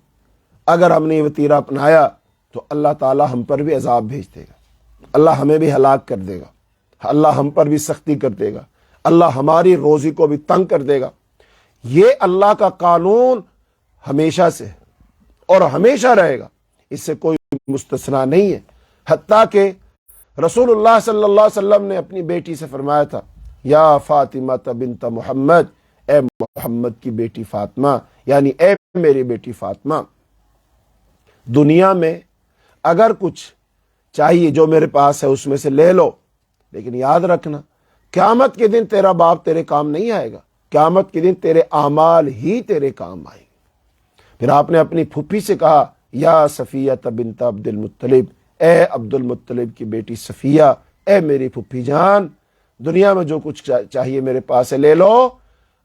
اگر ہم نے یہ وتیرہ اپنایا تو اللہ تعالیٰ ہم پر بھی عذاب بھیج دے گا، اللہ ہمیں بھی ہلاک کر دے گا، اللہ ہم پر بھی سختی کر دے گا، اللہ ہماری روزی کو بھی تنگ کر دے گا۔ یہ اللہ کا قانون ہمیشہ سے اور ہمیشہ رہے گا، اس سے کوئی مستثنا نہیں ہے۔ حتیٰ کہ رسول اللہ صلی اللہ علیہ وسلم نے اپنی بیٹی سے فرمایا تھا، یا فاطمہ بنت محمد، اے محمد کی بیٹی فاطمہ، یعنی اے میری بیٹی فاطمہ، دنیا میں اگر کچھ چاہیے جو میرے پاس ہے اس میں سے لے لو، لیکن یاد رکھنا قیامت کے دن تیرا باپ تیرے کام نہیں آئے گا، قیامت کے دن تیرے اعمال ہی تیرے کام آئیں گے۔ پھر آپ نے اپنی پھوپھی سے کہا، یا صفیہ بنت عبد المطلب، اے عبد المطلب کی بیٹی صفیہ، اے میری پھوپھی جان، دنیا میں جو کچھ چاہیے میرے پاس ہے لے لو،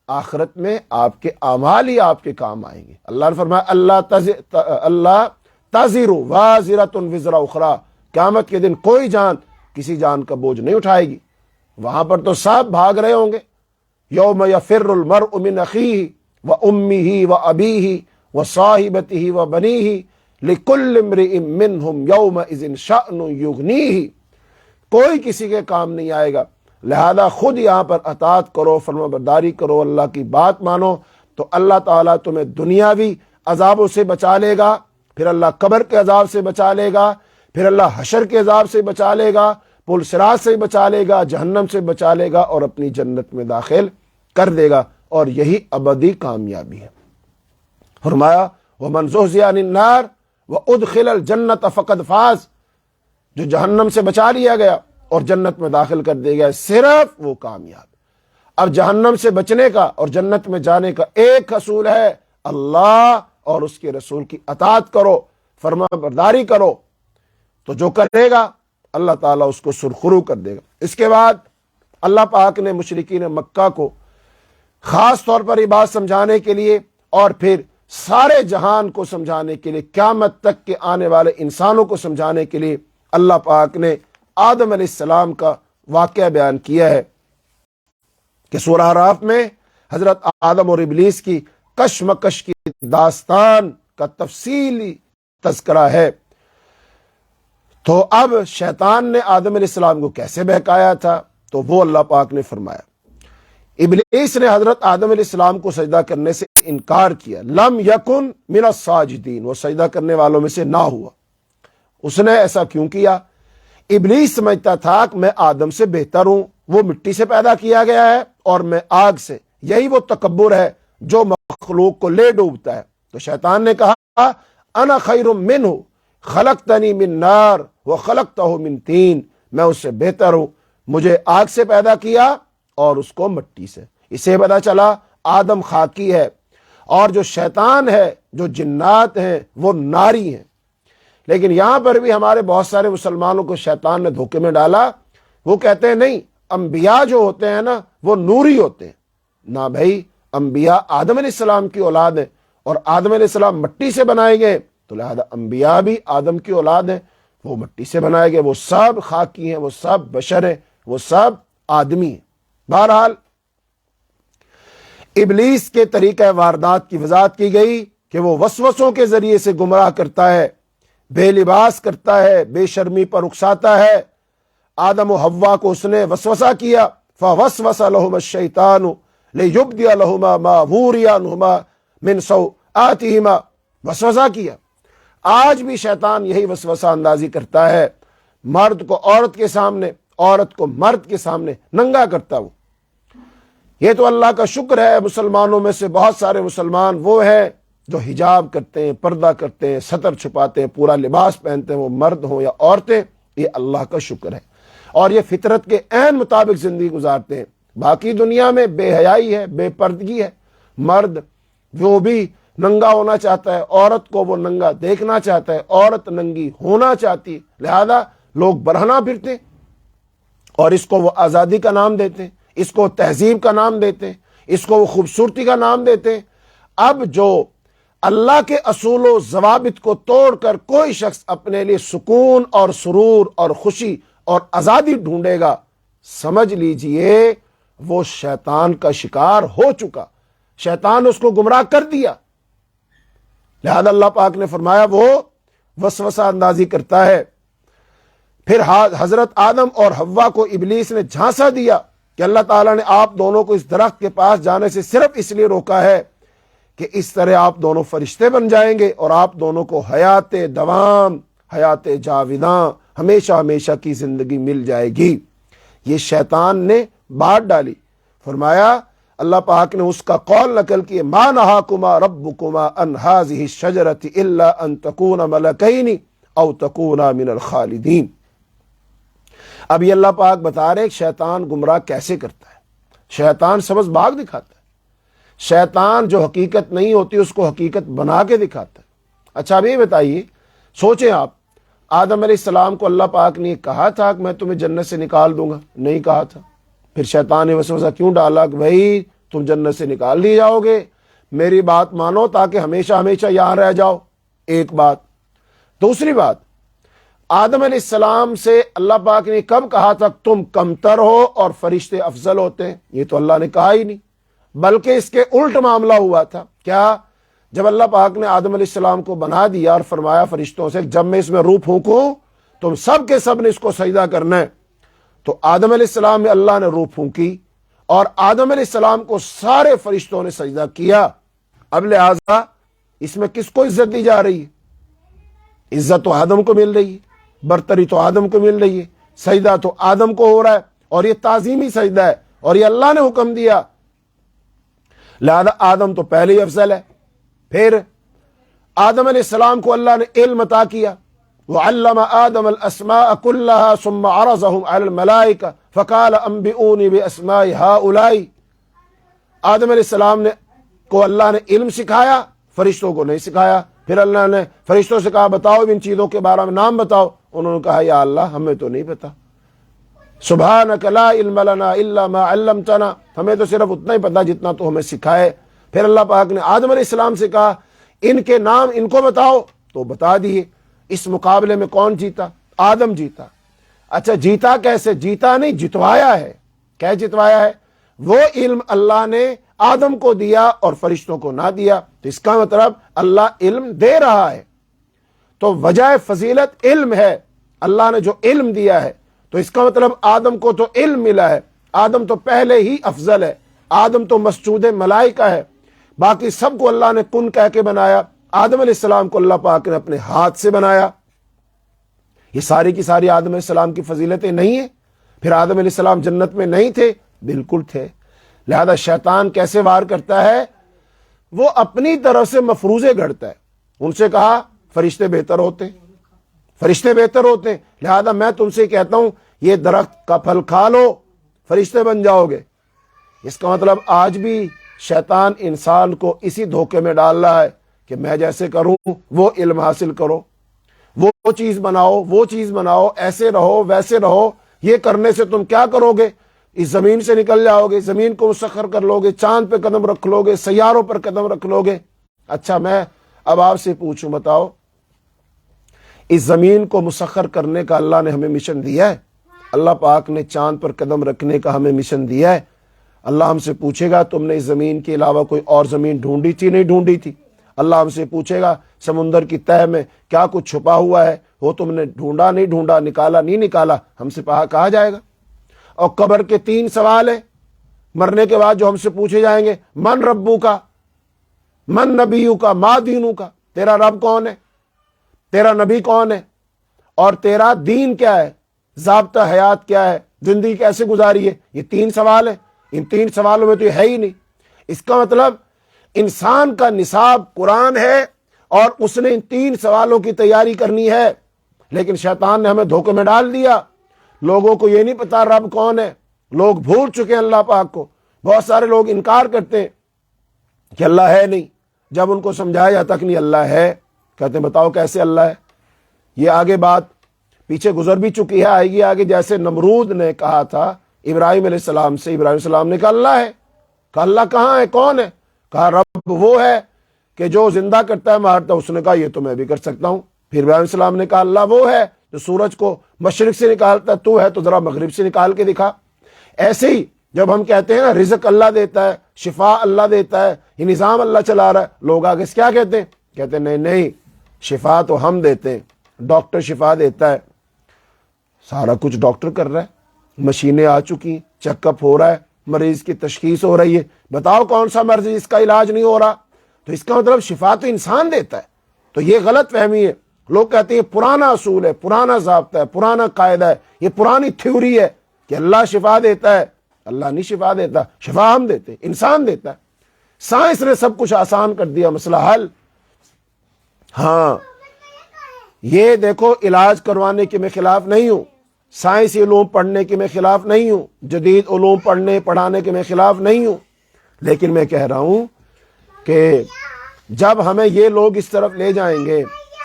آخرت میں آپ کے اعمال ہی آپ کے کام آئیں گے۔ اللہ نے فرمایا اللہ تزر وازرۃ وزر اخری، قیامت کے دن کوئی جان کسی جان کا بوجھ نہیں اٹھائے گی۔ وہاں پر تو سب بھاگ رہے ہوں گے، یوم یفر المرء من اخیہ وامہ وابیہ وصاحبتہ وبنیہ لکل امرئ منہم یومئذ شأن یغنیہ، کوئی کسی کے کام نہیں آئے گا۔ لہذا خود یہاں پر اطاعت کرو، فرما برداری کرو، اللہ کی بات مانو، تو اللہ تعالیٰ تمہیں دنیاوی عذابوں سے بچا لے گا، پھر اللہ قبر کے عذاب سے بچا لے گا، پھر اللہ حشر کے عذاب سے بچا لے گا، پل صراط سے بچا لے گا، جہنم سے بچا لے گا، اور اپنی جنت میں داخل کر دے گا، اور یہی ابدی کامیابی ہے۔ فرمایا وَمَنْ زُحْزِحَ عَنِ النَّارِ وَأُدْخِلَ الْجَنَّةَ فَقَدْ فَازَ، جو جہنم سے بچا لیا گیا اور جنت میں داخل کر دیا گیا، صرف وہ کامیاب۔ اب جہنم سے بچنے کا اور جنت میں جانے کا ایک اصول ہے، اللہ اور اس کے رسول کی اطاعت کرو، فرما برداری کرو، تو جو کرے گا اللہ تعالیٰ اس کو سرخرو کر دے گا۔ اس کے بعد اللہ پاک نے مشرکین مکہ کو خاص طور پر یہ بات سمجھانے کے لیے اور پھر سارے جہان کو سمجھانے کے لیے، قیامت تک کے آنے والے انسانوں کو سمجھانے کے لیے، اللہ پاک نے آدم علیہ السلام کا واقعہ بیان کیا ہے کہ سورہ اعراف میں حضرت آدم اور ابلیس کی کشمکش کی داستان کا تفصیلی تذکرہ ہے۔ تو اب شیطان نے آدم علیہ السلام کو کیسے بہکایا تھا، تو وہ اللہ پاک نے فرمایا، ابلیس نے حضرت آدم علیہ السلام کو سجدہ کرنے سے انکار کیا. لم یکن من الساجدین، وہ سجدہ کرنے والوں میں سے نہ ہوا. اس نے ایسا کیوں کیا؟ ابلیس سمجھتا تھا کہ میں آدم سے بہتر ہوں، وہ مٹی سے پیدا کیا گیا ہے اور میں آگ سے. یہی وہ تکبر ہے جو مخلوق کو لے ڈوبتا ہے. تو شیطان نے کہا انا خیر منہ خلقتنی من نار وخلقتہ من طین، میں اس سے بہتر ہوں، مجھے آگ سے پیدا کیا اور اس کو مٹی سے. اسے پتا چلا آدم خاکی ہے اور جو شیطان ہے، جو جنات ہیں، وہ ناری ہیں. لیکن یہاں پر بھی ہمارے بہت سارے مسلمانوں کو شیطان نے دھوکے میں ڈالا. وہ کہتے ہیں نہیں، انبیاء جو ہوتے ہیں نا وہ نوری ہوتے ہیں. نہ بھائی، انبیاء آدم علیہ السلام کی اولاد ہیں اور آدم علیہ السلام مٹی سے بنائے گئے، تو لہذا انبیاء بھی آدم کی اولاد ہیں، وہ مٹی سے بنائے گئے، وہ سب خاکی ہیں، وہ سب بشر ہیں، وہ سب آدمی ہیں. بہرحال ابلیس کے طریقہ واردات کی وضاحت کی گئی کہ وہ وسوسوں کے ذریعے سے گمراہ کرتا ہے، بے لباس کرتا ہے، بے شرمی پر اکساتا ہے. آدم و حوا کو اس نے وسوسہ کیا، فوسوس لہما الشیطان لیبدی لہما ما وری عنہما من سوآتہما، وسوسہ کیا. آج بھی شیطان یہی وسوسہ اندازی کرتا ہے، مرد کو عورت کے سامنے، عورت کو مرد کے سامنے ننگا کرتا. وہ یہ تو اللہ کا شکر ہے، مسلمانوں میں سے بہت سارے مسلمان وہ ہیں جو حجاب کرتے ہیں، پردہ کرتے ہیں، ستر چھپاتے ہیں، پورا لباس پہنتے ہیں، وہ مرد ہوں یا عورتیں. یہ اللہ کا شکر ہے اور یہ فطرت کے عین مطابق زندگی گزارتے ہیں. باقی دنیا میں بے حیائی ہے، بے پردگی ہے. مرد وہ بھی ننگا ہونا چاہتا ہے، عورت کو وہ ننگا دیکھنا چاہتا ہے، عورت ننگی ہونا چاہتی ہے. لہذا لوگ برہنہ پھرتے اور اس کو وہ آزادی کا نام دیتے ہیں، اس کو تہذیب کا نام دیتے ہیں، اس کو وہ خوبصورتی کا نام دیتے ہیں. اب جو اللہ کے اصول و ضوابط کو توڑ کر کوئی شخص اپنے لیے سکون اور سرور اور خوشی اور آزادی ڈھونڈے گا، سمجھ لیجئے وہ شیطان کا شکار ہو چکا. شیطان اس کو گمراہ کر دیا. لہذا اللہ پاک نے فرمایا وہ وسوسہ اندازی کرتا ہے. پھر حضرت آدم اور حوا کو ابلیس نے جھانسا دیا کہ اللہ تعالیٰ نے آپ دونوں کو اس درخت کے پاس جانے سے صرف اس لیے روکا ہے کہ اس طرح آپ دونوں فرشتے بن جائیں گے اور آپ دونوں کو حیات دوام، حیات جاوداں، ہمیشہ ہمیشہ کی زندگی مل جائے گی. یہ شیطان نے بات ڈالی. فرمایا اللہ پاک نے اس کا قول نقل کیے، ما نہاکما ربکما ان ہذہ الشجرۃ الا ان تکونا ملکین او تکونا من الخالدین. اب یہ اللہ پاک بتا رہے کہ شیطان گمراہ کیسے کرتا ہے. شیطان سبز باغ دکھاتا ہے. شیطان جو حقیقت نہیں ہوتی اس کو حقیقت بنا کے دکھاتا ہے. اچھا اب یہ بتائیے، سوچیں آپ، آدم علیہ السلام کو اللہ پاک نے کہا تھا کہ میں تمہیں جنت سے نکال دوں گا؟ نہیں کہا تھا. پھر شیطان نے وسوسہ کیوں ڈالا کہ بھائی تم جنت سے نکال دیے جاؤ گے، میری بات مانو تاکہ ہمیشہ ہمیشہ یہاں رہ جاؤ. ایک بات. دوسری بات، آدم علیہ السلام سے اللہ پاک نے کب کہا تھا تم کمتر ہو اور فرشتے افضل ہوتے ہیں؟ یہ تو اللہ نے کہا ہی نہیں، بلکہ اس کے الٹ معاملہ ہوا تھا. کیا؟ جب اللہ پاک نے آدم علیہ السلام کو بنا دیا اور فرمایا فرشتوں سے جب میں اس میں روح پھونکوں تم سب کے سب نے اس کو سجدہ کرنا ہے، تو آدم علیہ السلام میں اللہ نے روح پھونکی اور آدم علیہ السلام کو سارے فرشتوں نے سجدہ کیا. اب لہذا اس میں کس کو عزت دی جا رہی ہے؟ عزت تو آدم کو مل رہی ہے، برتری تو آدم کو مل رہی ہے، سجدہ تو آدم کو ہو رہا ہے اور یہ تعظیمی سجدہ ہے اور یہ اللہ نے حکم دیا. لہذا آدم تو پہلے ہی افضل ہے. پھر آدم علیہ السلام کو اللہ نے علم عطا کیا، وعلم آدم الاسماء كلها ثم عرضهم على الملائكة فقال انبئوني باسماء هؤلاء. آدم علیہ السلام کو اللہ نے علم سکھایا، فرشتوں کو نہیں سکھایا. پھر اللہ نے فرشتوں سے کہا بتاؤ ان چیزوں کے بارے میں نام بتاؤ. انہوں نے کہا یا اللہ ہمیں تو نہیں پتا، سبحانک لا علم لنا الا ما علمتنا، ہمیں تو صرف اتنا ہی پتا جتنا تو ہمیں سکھائے. پھر اللہ پاک نے آدم علیہ السلام سے کہا ان کے نام ان کو بتاؤ، تو بتا دیے. اس مقابلے میں کون جیتا؟ آدم جیتا. اچھا جیتا کیسے؟ جیتا نہیں، جتوایا ہے. کیا جتوایا ہے؟ وہ علم اللہ نے آدم کو دیا اور فرشتوں کو نہ دیا، تو اس کا مطلب اللہ علم دے رہا ہے. تو وجہ فضیلت علم ہے. اللہ نے جو علم دیا ہے تو اس کا مطلب آدم کو تو علم ملا ہے. آدم تو پہلے ہی افضل ہے. آدم تو مسجود ملائکہ ہے، باقی سب کو اللہ نے کن کہہ کے بنایا، آدم علیہ السلام کو اللہ پاک نے اپنے ہاتھ سے بنایا۔ یہ ساری کی ساری آدم علیہ السلام کی فضیلتیں نہیں ہیں؟ پھر آدم علیہ السلام جنت میں نہیں تھے؟ بالکل تھے۔ لہذا شیطان کیسے وار کرتا ہے؟ وہ اپنی طرف سے مفروضے گھڑتا ہے۔ ان سے کہا فرشتے بہتر ہوتے ہیں، فرشتے بہتر ہوتے ہیں، لہذا میں تم سے کہتا ہوں یہ درخت کا پھل کھا لو، فرشتے بن جاؤ گے۔ اس کا مطلب آج بھی شیطان انسان کو اسی دھوکے میں ڈال رہا ہے کہ میں جیسے کروں وہ علم حاصل کرو، وہ چیز بناؤ، وہ چیز بناؤ، ایسے رہو ویسے رہو، یہ کرنے سے تم کیا کرو گے؟ اس زمین سے نکل جاؤ گے، زمین کو مسخر کر لو گے، چاند پہ قدم رکھ لو گے، سیاروں پر قدم رکھ لو گے۔ اچھا میں اب آپ سے پوچھوں، بتاؤ اس زمین کو مسخر کرنے کا اللہ نے ہمیں مشن دیا ہے؟ اللہ پاک نے چاند پر قدم رکھنے کا ہمیں مشن دیا ہے؟ اللہ ہم سے پوچھے گا تم نے اس زمین کے علاوہ کوئی اور زمین ڈھونڈی تھی؟ نہیں ڈھونڈی تھی۔ اللہ ہم سے پوچھے گا سمندر کی تہہ میں کیا کچھ چھپا ہوا ہے، وہ تم نے ڈھونڈا نہیں ڈھونڈا، نکالا نہیں نکالا؟ ہم سے کہا جائے گا۔ اور قبر کے 3 سوال ہیں مرنے کے بعد جو ہم سے پوچھے جائیں گے، من ربو کا، من نبیو کا، ما دینو کا، تیرا رب کون ہے، تیرا نبی کون ہے، اور تیرا دین کیا ہے، ضابطہ حیات کیا ہے، زندگی کیسے گزاری ہے؟ یہ 3 سوال ہیں۔ ان 3 سوالوں میں تو یہ ہے ہی نہیں۔ اس کا مطلب انسان کا نصاب قرآن ہے اور اس نے ان 3 سوالوں کی تیاری کرنی ہے، لیکن شیطان نے ہمیں دھوکے میں ڈال دیا۔ لوگوں کو یہ نہیں پتا رب کون ہے، لوگ بھول چکے ہیں اللہ پاک کو۔ بہت سارے لوگ انکار کرتے ہیں کہ اللہ ہے نہیں، جب ان کو سمجھایا جاتا کہ نہیں اللہ ہے، کہتے ہیں بتاؤ کیسے اللہ ہے؟ یہ آگے بات پیچھے گزر بھی چکی ہے، آئے گی آگے۔ جیسے نمرود نے کہا تھا ابراہیم علیہ السلام سے، ابراہیم علیہ السلام نے کہا اللہ ہے، کہا اللہ کہاں ہے، کون ہے؟ کہا رب وہ ہے کہ جو زندہ کرتا ہے مارتا ہے۔ اس نے کہا یہ تو میں بھی کر سکتا ہوں۔ پھر ابراہیم علیہ السلام نے کہا اللہ وہ ہے جو سورج کو مشرق سے نکالتا ہے، تو ہے تو ذرا مغرب سے نکال کے دکھا۔ ایسے ہی جب ہم کہتے ہیں نا رزق اللہ دیتا ہے، شفا اللہ دیتا ہے، یہ نظام اللہ چلا رہا ہے، لوگ آگے سے کیا کہتے ہیں؟ کہتے ہیں نہیں نہیں، شفا تو ہم دیتے ہیں، ڈاکٹر شفا دیتا ہے۔ سارا کچھ ڈاکٹر کر رہا ہے، مشینیں آ چکی، چیک اپ ہو رہا ہے، مریض کی تشخیص ہو رہی ہے، بتاؤ کون سا مرض اس کا علاج نہیں ہو رہا؟ تو اس کا مطلب شفا تو انسان دیتا ہے۔ تو یہ غلط فہمی ہے۔ لوگ کہتے ہیں پرانا اصول ہے، پرانا ضابطہ ہے، پرانا قاعدہ ہے، یہ پرانی تھیوری ہے کہ اللہ شفا دیتا ہے۔ اللہ نہیں شفا دیتا، شفا ہم دیتے، انسان دیتا ہے۔ سائنس نے سب کچھ آسان کر دیا، مسئلہ حل۔ ہاں یہ دیکھو، علاج کروانے کے میں خلاف نہیں ہوں، سائنسی علوم پڑھنے کے میں خلاف نہیں ہوں، جدید علوم پڑھانے کے میں خلاف نہیں ہوں، لیکن میں کہہ رہا ہوں کہ جب ہمیں یہ لوگ اس طرف لے جائیں گے،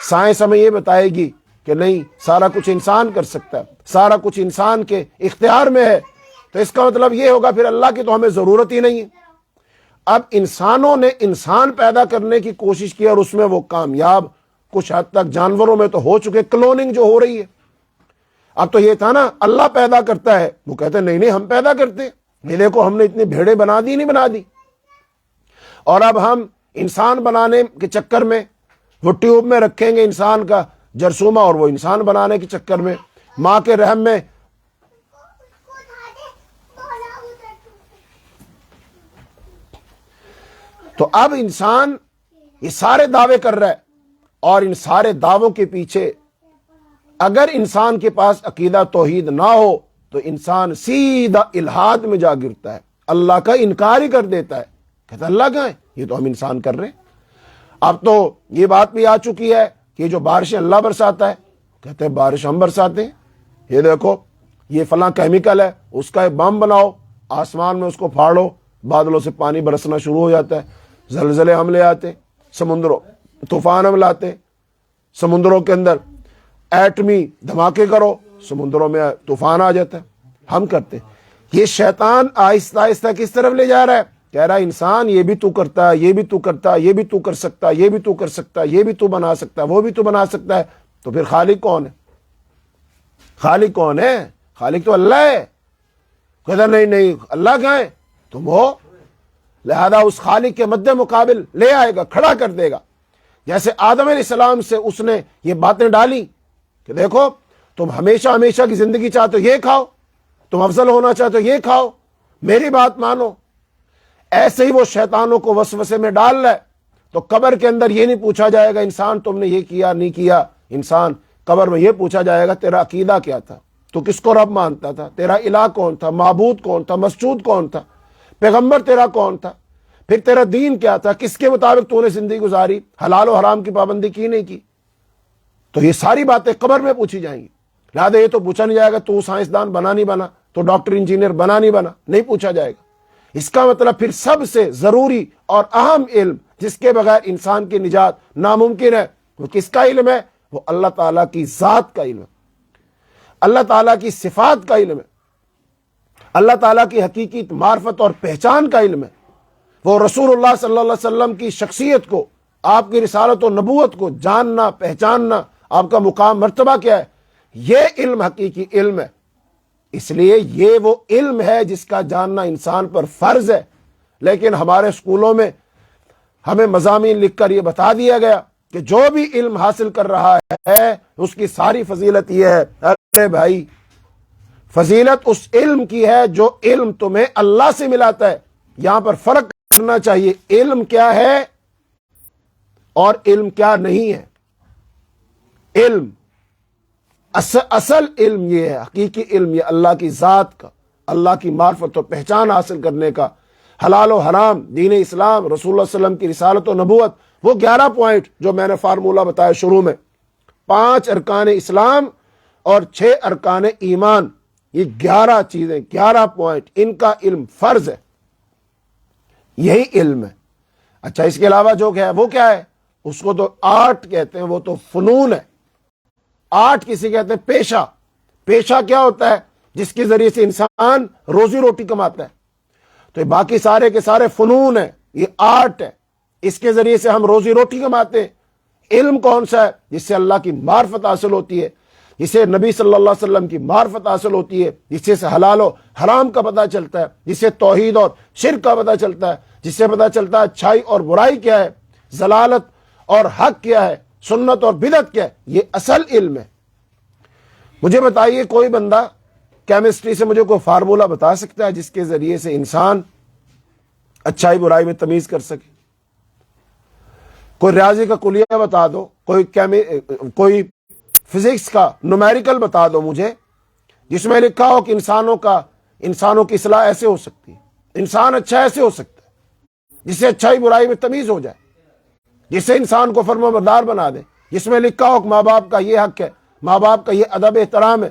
سائنس ہمیں یہ بتائے گی کہ نہیں سارا کچھ انسان کر سکتا ہے، سارا کچھ انسان کے اختیار میں ہے، تو اس کا مطلب یہ ہوگا پھر اللہ کی تو ہمیں ضرورت ہی نہیں ہے۔ اب انسانوں نے انسان پیدا کرنے کی کوشش کی اور اس میں وہ کامیاب کچھ حد تک، جانوروں میں تو ہو چکے، کلوننگ جو ہو رہی ہے۔ اب تو یہ تھا نا اللہ پیدا کرتا ہے، وہ کہتے ہیں نہیں نہیں ہم پیدا کرتے ہیں، یہ دیکھو ہم نے اتنی بھیڑیں بنا دی نہیں بنا دی، اور اب ہم انسان بنانے کے چکر میں وہ ٹیوب میں رکھیں گے انسان کا جرثومہ، اور وہ انسان بنانے کے چکر میں ماں کے رحم میں تو اب انسان یہ سارے دعوے کر رہا ہے، اور ان سارے دعووں کے پیچھے اگر انسان کے پاس عقیدہ توحید نہ ہو تو انسان سیدھا الحاد میں جا گرتا ہے، اللہ کا انکار ہی کر دیتا ہے، کہتا ہے اللہ کہاں ہے، یہ تو ہم انسان کر رہے ہیں۔ اب تو یہ بات بھی آ چکی ہے کہ جو بارشیں اللہ برساتا ہے، کہتے ہیں بارش ہم برساتے ہیں، یہ دیکھو یہ فلاں کیمیکل ہے، اس کا ایک بم بناؤ، آسمان میں اس کو پھاڑو، بادلوں سے پانی برسنا شروع ہو جاتا ہے، زلزلے حملے آتے، سمندروں طوفان حملے آتے، سمندروں کے اندر ایٹمی دھماکے کرو، سمندروں میں طوفان آ جاتا ہے، ہم کرتے۔ یہ شیطان آہستہ آہستہ کس طرف لے جا رہا ہے؟ کہہ رہا ہے انسان یہ بھی تو کرتا ہے، یہ بھی تو کرتا ہے، یہ بھی تو کر سکتا ہے، یہ بھی تو کر سکتا ہے، یہ بھی تو بنا سکتا ہے، وہ بھی تو بنا سکتا ہے، تو پھر خالق کون ہے؟ خالق کون ہے؟ خالق تو اللہ ہے۔ کہتا نہیں نہیں اللہ کہاں ہے؟ تم ہو، لہذا اس خالق کے مد مقابل لے آئے گا، کھڑا کر دے گا۔ جیسے آدم علیہ السلام سے اس نے یہ باتیں ڈالی کہ دیکھو تم ہمیشہ ہمیشہ کی زندگی چاہتے ہو یہ کھاؤ، تم افضل ہونا چاہتے ہو یہ کھاؤ، میری بات مانو، ایسے ہی وہ شیطانوں کو وسوسے میں ڈال رہا ہے، تو قبر کے اندر یہ نہیں پوچھا جائے گا انسان تم نے یہ کیا نہیں کیا، انسان قبر میں یہ پوچھا جائے گا تیرا عقیدہ کیا تھا، تو کس کو رب مانتا تھا، تیرا الہ کون تھا، معبود کون تھا، مسجود کون تھا، پیغمبر تیرا کون تھا، پھر تیرا دین کیا تھا، کس کے مطابق تو نے زندگی گزاری، حلال و حرام کی پابندی کی نہیں کی۔ تو یہ ساری باتیں قبر میں پوچھی جائیں گی۔ لہٰذا یہ تو پوچھا نہیں جائے گا تو سائنسدان بنا نہیں بنا، تو ڈاکٹر انجینئر بنا نہیں بنا، نہیں پوچھا جائے گا۔ اس کا مطلب پھر سب سے ضروری اور اہم علم جس کے بغیر انسان کی نجات ناممکن ہے، وہ کس کا علم ہے؟ وہ اللہ تعالیٰ کی ذات کا علم ہے، اللہ تعالیٰ کی صفات کا علم ہے، اللہ تعالیٰ کی حقیقی معرفت اور پہچان کا علم ہے۔ وہ رسول اللہ صلی اللہ علیہ وسلم کی شخصیت کو، آپ کی رسالت و نبوت کو جاننا، پہچاننا، آپ کا مقام مرتبہ کیا ہے، یہ علم حقیقی علم ہے۔ اس لیے یہ وہ علم ہے جس کا جاننا انسان پر فرض ہے، لیکن ہمارے اسکولوں میں ہمیں مضامین لکھ کر یہ بتا دیا گیا کہ جو بھی علم حاصل کر رہا ہے اس کی ساری فضیلت یہ ہے۔ ارے بھائی، فضیلت اس علم کی ہے جو علم تمہیں اللہ سے ملاتا ہے۔ یہاں پر فرق کرنا چاہیے، علم کیا ہے اور علم کیا نہیں ہے۔ علم اصل علم یہ ہے، حقیقی علم یہ اللہ کی ذات کا، اللہ کی معرفت و پہچان حاصل کرنے کا، حلال و حرام، دین اسلام، رسول اللہ صلی اللہ علیہ وسلم کی رسالت و نبوت، وہ 11 پوائنٹ جو میں نے فارمولہ بتایا شروع میں، 5 ارکان اسلام اور 6 ارکان ایمان، یہ 11 چیزیں، 11 پوائنٹ، ان کا علم فرض ہے، یہی علم ہے۔ اچھا، اس کے علاوہ جو ہے وہ کیا ہے؟ اس کو تو آرٹ کہتے ہیں، وہ تو فنون ہے۔ آرٹ کسی کہتے ہیں پیشہ۔ پیشہ کیا ہوتا ہے؟ جس کے ذریعے سے انسان روزی روٹی کماتا ہے۔ تو یہ باقی سارے کے سارے فنون ہیں، یہ آرٹ ہے، اس کے ذریعے سے ہم روزی روٹی کماتے ہیں۔ علم کون سا ہے؟ جس سے اللہ کی معرفت حاصل ہوتی ہے، جس سے نبی صلی اللہ علیہ وسلم کی معرفت حاصل ہوتی ہے، جس سے حلال و حرام کا پتہ چلتا ہے، جس سے توحید اور شرک کا پتہ چلتا ہے، جس سے پتہ چلتا ہے اچھائی اور برائی کیا ہے، ضلالت اور حق کیا ہے، سنت اور بدعت کیا ہے۔ یہ اصل علم ہے۔ مجھے بتائیے، کوئی بندہ کیمسٹری سے مجھے کوئی فارمولہ بتا سکتا ہے جس کے ذریعے سے انسان اچھائی برائی میں تمیز کر سکے؟ کوئی ریاضی کا کلیہ بتا دو، کوئی فزکس کا نومیریکل بتا دو مجھے، جس میں لکھا ہو کہ انسانوں کی اصلاح ایسے ہو سکتی ہے، انسان اچھا ایسے ہو سکتا ہے، جس سے اچھائی برائی میں تمیز ہو جائے، جس سے انسان کو فرمانبردار بنا دے، جس میں لکھا ہو کہ ماں باپ کا یہ حق ہے، ماں باپ کا یہ ادب احترام ہے،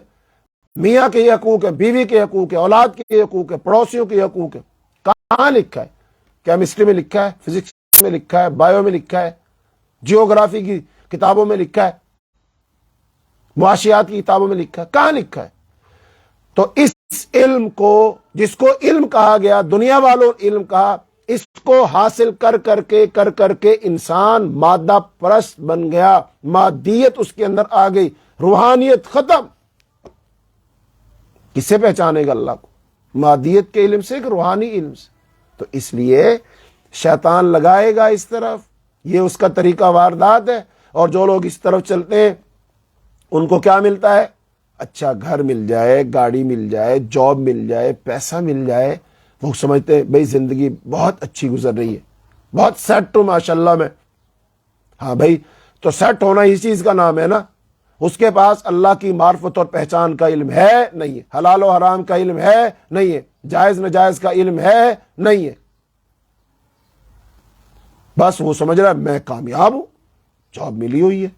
میاں کے یہ حقوق ہے، بیوی کے حقوق ہے، اولاد کے یہ حقوق ہے، پڑوسیوں کے حقوق ہے۔ کہاں لکھا ہے؟ کیمسٹری میں لکھا ہے، فزکس میں لکھا ہے، بایو میں لکھا ہے، جیوگرافی کی کتابوں میں لکھا ہے، معاشیات کی کتابوں میں لکھا ہے، کہاں لکھا ہے؟ تو اس علم کو، جس کو علم کہا گیا، دنیا والوں علم کہا، اس کو حاصل کر کے انسان مادہ پرست بن گیا، مادیت اس کے اندر آ گئی، روحانیت ختم۔ کس سے پہچانے گا اللہ کو؟ مادیت کے علم سے کہ روحانی علم سے؟ تو اس لیے شیطان لگائے گا اس طرف، یہ اس کا طریقہ واردات ہے۔ اور جو لوگ اس طرف چلتے ہیں ان کو کیا ملتا ہے؟ اچھا گھر مل جائے، گاڑی مل جائے، جاب مل جائے، پیسہ مل جائے، وہ سمجھتے ہیں بھئی زندگی بہت اچھی گزر رہی ہے، بہت سیٹ ہوں ماشاءاللہ میں۔ ہاں بھائی، تو سیٹ ہونا اسی چیز کا نام ہے نا۔ اس کے پاس اللہ کی معرفت اور پہچان کا علم ہے نہیں ہے، حلال و حرام کا علم ہے نہیں ہے، جائز ناجائز کا علم ہے نہیں ہے۔ بس وہ سمجھ رہا ہے میں کامیاب ہوں، جاب ملی ہوئی ہے،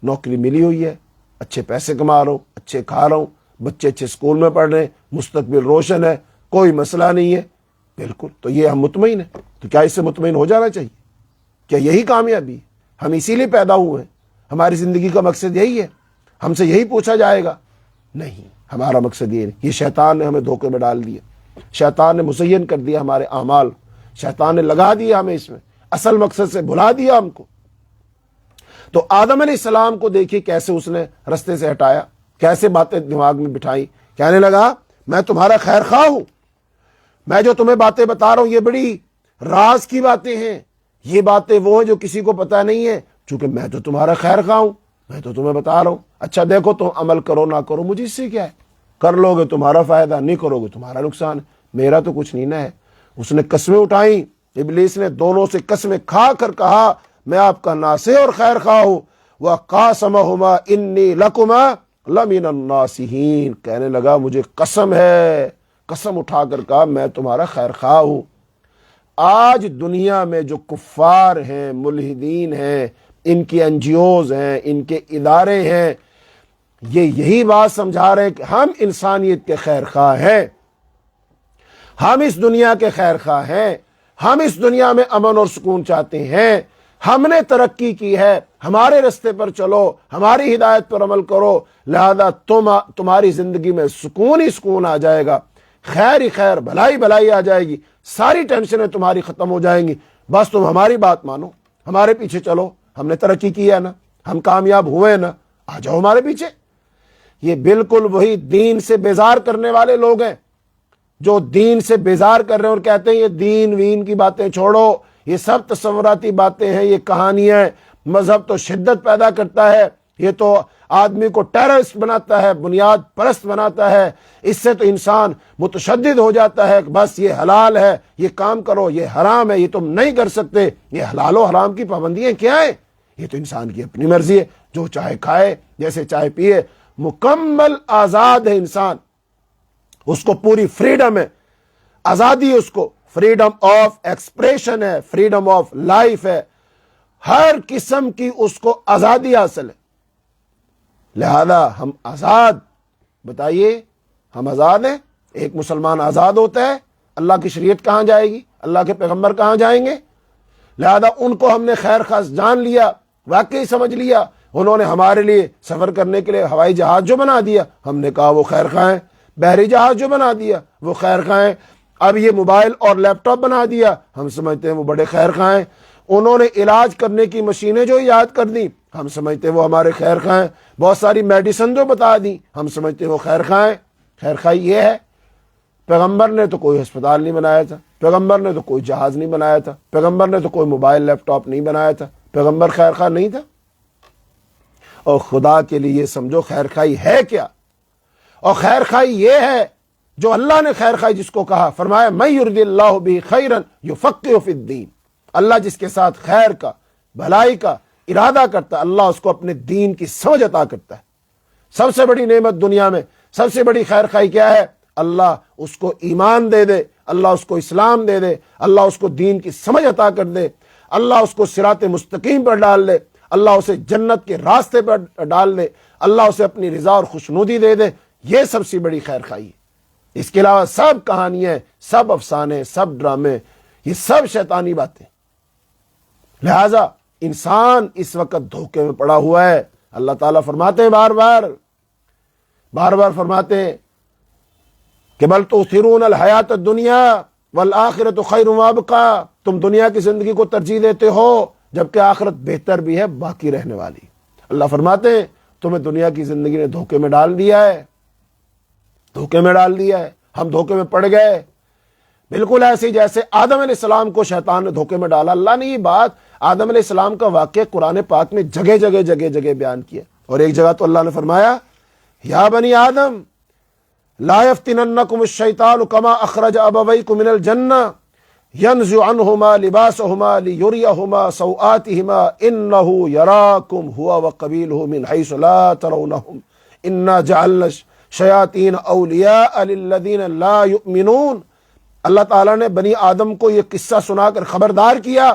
نوکری ملی ہوئی ہے، اچھے پیسے کما رہا ہوں، اچھے کھا رہا ہوں، بچے اچھے اسکول میں پڑھ رہے ہیں، مستقبل روشن ہے، کوئی مسئلہ نہیں ہے۔ بالکل، تو یہ ہم مطمئن ہیں۔ تو کیا اس سے مطمئن ہو جانا چاہیے؟ کیا یہی کامیابی ہے؟ ہم اسی لیے پیدا ہوئے ہیں، ہماری زندگی کا مقصد یہی ہے، ہم سے یہی پوچھا جائے گا؟ نہیں، ہمارا مقصد یہ نہیں۔ یہ شیطان نے ہمیں دھوکے میں ڈال دیا، شیطان نے مزین کر دیا ہمارے اعمال، شیطان نے لگا دیا ہمیں اس میں، اصل مقصد سے بھلا دیا ہم کو۔ تو آدم علیہ السلام کو دیکھیے کیسے اس نے رستے سے ہٹایا، کیسے باتیں دماغ میں بٹھائی، کہنے لگا میں تمہارا خیر خواہ ہوں، میں جو تمہیں باتیں بتا رہا ہوں یہ بڑی راز کی باتیں ہیں، یہ باتیں وہ ہیں جو کسی کو پتہ نہیں ہے، چونکہ میں تو تمہارا خیر خواہ ہوں، میں تو تمہیں بتا رہا ہوں۔ اچھا دیکھو تم عمل کرو نہ کرو، مجھے اس سے کیا ہے؟ کر لو گے تمہارا فائدہ، نہیں کرو گے تمہارا نقصان ہے، میرا تو کچھ نہیں نہ ہے۔ اس نے قسمیں اٹھائیں، ابلیس نے دونوں سے قسمیں کھا کر کہا میں آپ کا ناصح اور خیر خواہ ہوں۔ وَقَاسَمَهُمَا إِنِّي لَكُمَا لَمِنَ النَّاصِحِينَ، کہنے لگا مجھے قسم ہے، قسم اٹھا کر کہا میں تمہارا خیر خواہ ہوں۔ آج دنیا میں جو کفار ہیں، ملحدین ہیں، ان کی NGOs ہیں، ان کے ادارے ہیں، یہ یہی بات سمجھا رہے ہیں کہ ہم انسانیت کے خیر خواہ ہیں، ہم اس دنیا کے خیر خواہ ہیں، ہم اس دنیا میں امن اور سکون چاہتے ہیں، ہم نے ترقی کی ہے، ہمارے رستے پر چلو، ہماری ہدایت پر عمل کرو، لہذا تمہاری زندگی میں سکون ہی سکون آ جائے گا، خیر ہی خیر، بھلائی بھلائی آ جائے گی، ساری ٹینشنیں تمہاری ختم ہو جائیں گی، بس تم ہماری بات مانو، ہمارے پیچھے چلو، ہم نے ترقی کی ہے نا، ہم کامیاب ہوئے نا، آ جاؤ ہمارے پیچھے۔ یہ بالکل وہی دین سے بیزار کرنے والے لوگ ہیں جو دین سے بیزار کر رہے ہیں اور کہتے ہیں یہ دین وین کی باتیں چھوڑو، یہ سب تصوراتی باتیں ہیں، یہ کہانیاں ہیں، مذہب تو شدت پیدا کرتا ہے، یہ تو آدمی کو ٹیررسٹ بناتا ہے، بنیاد پرست بناتا ہے، اس سے تو انسان متشدد ہو جاتا ہے کہ بس یہ حلال ہے، یہ کام کرو، یہ حرام ہے، یہ تم نہیں کر سکتے۔ یہ حلال و حرام کی پابندیاں کیا ہیں؟ یہ تو انسان کی اپنی مرضی ہے، جو چاہے کھائے، جیسے چاہے پیے، مکمل آزاد ہے انسان، اس کو پوری فریڈم ہے، آزادی، اس کو فریڈم آف ایکسپریشن ہے، فریڈم آف لائف ہے، ہر قسم کی اس کو آزادی حاصل ہے، لہذا ہم آزاد۔ بتائیے ہم آزاد ہیں؟ ایک مسلمان آزاد ہوتا ہے؟ اللہ کی شریعت کہاں جائے گی؟ اللہ کے پیغمبر کہاں جائیں گے؟ لہذا ان کو ہم نے خیر خاص جان لیا، واقعی سمجھ لیا، انہوں نے ہمارے لیے سفر کرنے کے لیے ہوائی جہاز جو بنا دیا، ہم نے کہا وہ خیر خواہ ہیں، بحری جہاز جو بنا دیا وہ خیر خواہ ہیں، اب یہ موبائل اور لیپ ٹاپ بنا دیا، ہم سمجھتے ہیں وہ بڑے خیر خواہ ہیں، انہوں نے علاج کرنے کی مشینیں جو ایجاد کر دی، ہم سمجھتے ہیں وہ ہمارے خیر خواہ ہیں، بہت ساری میڈیسن جو بتا دی، ہم سمجھتے ہیں وہ خیر خواہ ہیں۔ خیر خواہی یہ ہے، پیغمبر نے تو کوئی ہسپتال نہیں بنایا تھا، پیغمبر نے تو کوئی جہاز نہیں بنایا تھا، پیغمبر نے تو کوئی موبائل لیپ ٹاپ نہیں بنایا تھا، پیغمبر خیر خواہ نہیں تھا؟ اور خدا کے لیے یہ سمجھو خیر خواہی ہے کیا؟ اور خیر خواہی یہ ہے جو اللہ نے خیر خواہی جس کو کہا، فرمایا من یرد اللہ بہ خیرا یفقہہ فی الدین، اللہ جس کے ساتھ خیر کا، بھلائی کا ارادہ کرتا ہے، اللہ اس کو اپنے دین کی سمجھ عطا کرتا ہے۔ سب سے بڑی نعمت دنیا میں، سب سے بڑی خیر خواہی کیا ہے؟ اللہ اس کو ایمان دے دے، اللہ اس کو اسلام دے دے، اللہ اس کو دین کی سمجھ عطا کر دے، اللہ اس کو صراط مستقیم پر ڈال دے، اللہ اسے جنت کے راستے پر ڈال دے، اللہ اسے اپنی رضا اور خوشنودی دے دے، یہ سب سے بڑی خیر خواہی ہے۔ اس کے علاوہ سب کہانیاں، سب افسانے، سب ڈرامے، یہ سب شیطانی باتیں۔ لہذا انسان اس وقت دھوکے میں پڑا ہوا ہے۔ اللہ تعالیٰ فرماتے ہیں بار بار فرماتے ہیں کہ بل تؤثرون الحیات الدنیا والآخرۃ خیر وابقی، تم دنیا کی زندگی کو ترجیح دیتے ہو جبکہ آخرت بہتر بھی ہے، باقی رہنے والی۔ اللہ فرماتے ہیں تمہیں دنیا کی زندگی نے دھوکے میں ڈال دیا ہے، دھوکے میں ڈال دیا ہے، ہم دھوکے میں پڑ گئے، بالکل ایسے جیسے آدم علیہ السلام کو شیطان نے دھوکے میں ڈالا۔ اللہ نے یہ بات آدم علیہ السلام کا واقعہ قرآن پاک میں جگہ جگہ بیان کیا، اور ایک جگہ تو اللہ نے فرمایا یا بنی آدم لا یفتننکم الشیطان کما اخرج ابویکم من الجنہ ینزع عنہما لباسہما لیریہما سوآتہما انہ یراکم ہوا وقبیلہ من حیث لا ترونہم انا جعلنا الشیاطین اولیاء للذین لا یؤمنون۔ اللہ تعالیٰ نے بنی آدم کو یہ قصہ سنا کر خبردار کیا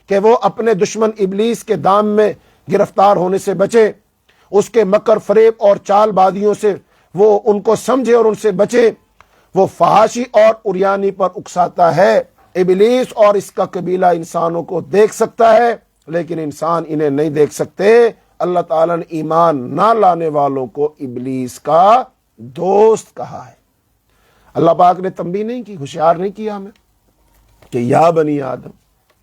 کہ وہ اپنے دشمن ابلیس کے دام میں گرفتار ہونے سے بچے، اس کے مکر فریب اور چال بازیوں سے وہ ان کو سمجھے اور ان سے بچے۔ وہ فحاشی اور عریانی پر اکساتا ہے، ابلیس اور اس کا قبیلہ انسانوں کو دیکھ سکتا ہے لیکن انسان انہیں نہیں دیکھ سکتے۔ اللہ تعالیٰ نے ایمان نہ لانے والوں کو ابلیس کا دوست کہا ہے۔ اللہ پاک نے تنبیہ نہیں کی، ہوشیار نہیں کیا ہمیں کہ یا بنی آدم،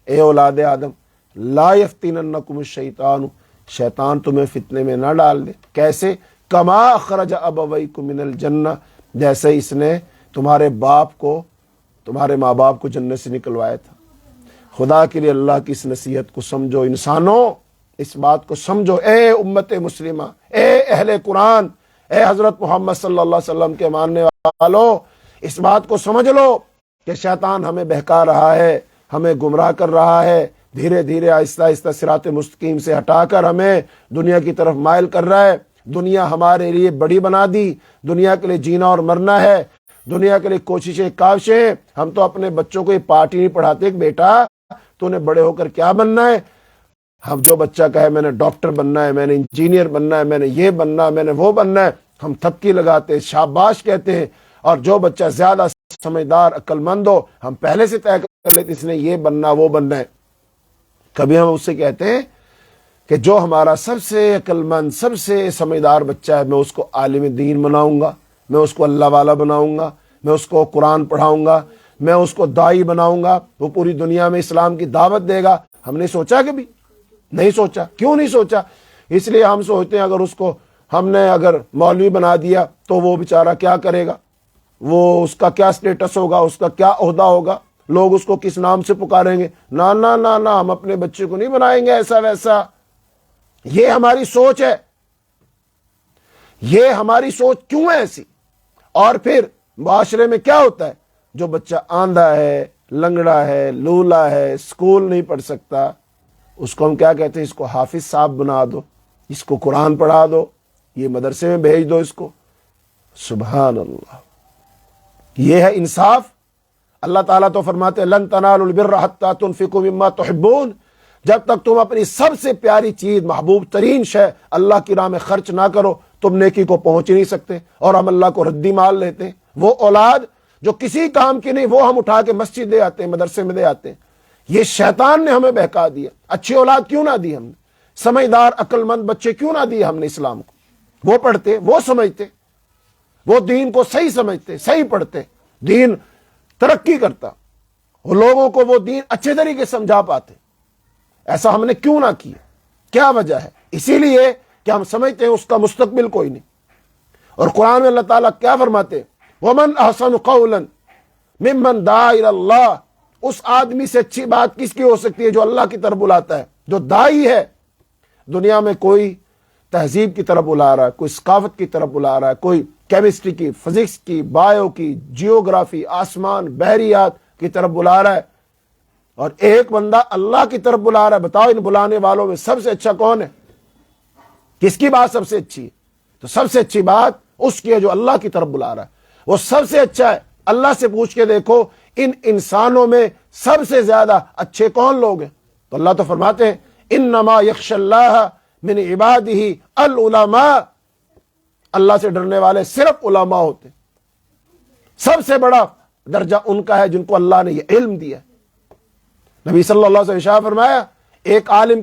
اے اولاد آدم، لا یفتننکم الشیطان، شیطان تمہیں فتنے میں نہ ڈال دے۔ کیسے؟ کما اخرج ابویکم من الجنہ، جیسے اس نے تمہارے ماں باپ کو جنت سے نکلوایا تھا۔ خدا کے لیے اللہ کی اس نصیحت کو سمجھو انسانوں، اس بات کو سمجھو، اے امت مسلمہ، اے اہل قرآن، اے حضرت محمد صلی اللہ علیہ وسلم کے ماننے والوں، اس بات کو سمجھ لو کہ شیطان ہمیں بہکا رہا ہے، ہمیں گمراہ کر رہا ہے، دھیرے دھیرے آہستہ آہستہ صراط مستقیم سے ہٹا کر ہمیں دنیا کی طرف مائل کر رہا ہے۔ دنیا ہمارے لیے بڑی بنا دی، دنیا کے لیے جینا اور مرنا ہے، دنیا کے لیے کوششیں کاوشیں۔ ہم تو اپنے بچوں کو یہ پارٹ ہی نہیں پڑھاتے کہ بیٹا تو نے بڑے ہو کر کیا بننا ہے۔ ہم جو بچہ کہے میں نے ڈاکٹر بننا ہے، میں نے انجینئر بننا ہے، میں نے یہ بننا ہے، میں نے وہ بننا ہے، ہم تھپکی لگاتے ہیں، شاباش کہتے ہیں۔ اور جو بچہ زیادہ سمجھدار عقل مند ہو، ہم پہلے سے طے کر لیتے اس نے یہ بننا وہ بننا ہے۔ کبھی ہم اس سے کہتے ہیں کہ جو ہمارا سب سے عقل مند سب سے سمجھدار بچہ ہے، میں اس کو عالم دین بناؤں گا، میں اس کو اللہ والا بناؤں گا، میں اس کو قرآن پڑھاؤں گا، میں اس کو داعی بناؤں گا، وہ پوری دنیا میں اسلام کی دعوت دے گا۔ ہم نے سوچا کبھی؟ نہیں سوچا۔ کیوں نہیں سوچا؟ اس لیے ہم سوچتے ہیں اگر اس کو ہم نے اگر مولوی بنا دیا تو وہ بیچارہ کیا کرے گا، وہ اس کا کیا سٹیٹس ہوگا، اس کا کیا عہدہ ہوگا، لوگ اس کو کس نام سے پکاریں گے۔ نہ نہ نہ نہ، ہم اپنے بچے کو نہیں بنائیں گے ایسا ویسا۔ یہ ہماری سوچ ہے، یہ ہماری سوچ کیوں ہے ایسی؟ اور پھر معاشرے میں کیا ہوتا ہے؟ جو بچہ آندھا ہے، لنگڑا ہے، لولا ہے، اسکول نہیں پڑھ سکتا، اس کو ہم کیا کہتے ہیں؟ اس کو حافظ صاحب بنا دو، اس کو قرآن پڑھا دو، یہ مدرسے میں بھیج دو اس کو۔ سبحان اللہ، یہ ہے انصاف۔ اللہ تعالیٰ تو فرماتے ہیں لن تنالوا البر حتی تنفقوا مما تحبون، جب تک تم اپنی سب سے پیاری چیز، محبوب ترین شے اللہ کی راہ میں خرچ نہ کرو تم نیکی کو پہنچ ہی نہیں سکتے۔ اور ہم اللہ کو ردی مال لیتے ہیں، وہ اولاد جو کسی کام کی نہیں وہ ہم اٹھا کے مسجد دے آتے ہیں، مدرسے میں دے آتے ہیں۔ یہ شیطان نے ہمیں بہکا دیا۔ اچھی اولاد کیوں نہ دی ہم نے؟ سمجھدار عقل مند بچے کیوں نہ دیے ہم نے اسلام کو؟ وہ پڑھتے، وہ سمجھتے، وہ دین کو صحیح سمجھتے، صحیح پڑھتے، دین ترقی کرتا، وہ لوگوں کو وہ دین اچھے طریقے سمجھا پاتے۔ ایسا ہم نے کیوں نہ کیا؟ کیا وجہ ہے؟ اسی لیے کہ ہم سمجھتے ہیں اس کا مستقبل کوئی نہیں۔ اور قرآن میں اللہ تعالیٰ کیا فرماتے؟ وَمَنْ أَحْسَنُ قَوْلًا مِمَّنْ دَعَا إِلَى اللَّهِ، اس آدمی سے اچھی بات کس کی ہو سکتی ہے جو اللہ کی طرف بلاتا ہے، جو داعی ہے۔ دنیا میں کوئی تہذیب کی طرف بلا رہا ہے، کوئی ثقافت کی طرف بلا رہا ہے، کوئی کیمسٹری کی، فزکس کی، بایو کی، جیوگرافی، آسمان، بحریات کی طرف بلا رہا ہے، اور ایک بندہ اللہ کی طرف بلا رہا ہے۔ بتاؤ ان بلانے والوں میں سب سے اچھا کون ہے؟ کس کی بات سب سے اچھی ہے؟ تو سب سے اچھی بات اس کی ہے جو اللہ کی طرف بلا رہا ہے، وہ سب سے اچھا ہے۔ اللہ سے پوچھ کے دیکھو ان انسانوں میں سب سے زیادہ اچھے کون لوگ ہیں؟ تو اللہ تو فرماتے ہیں انما یخشی اللہ من عبادہ العلماء، اللہ سے ڈرنے والے صرف علماء ہوتے۔ سب سے بڑا درجہ ان کا ہے جن کو اللہ نے یہ علم دیا۔ نبی صلی اللہ علیہ وسلم نے ارشاد فرمایا ایک عالم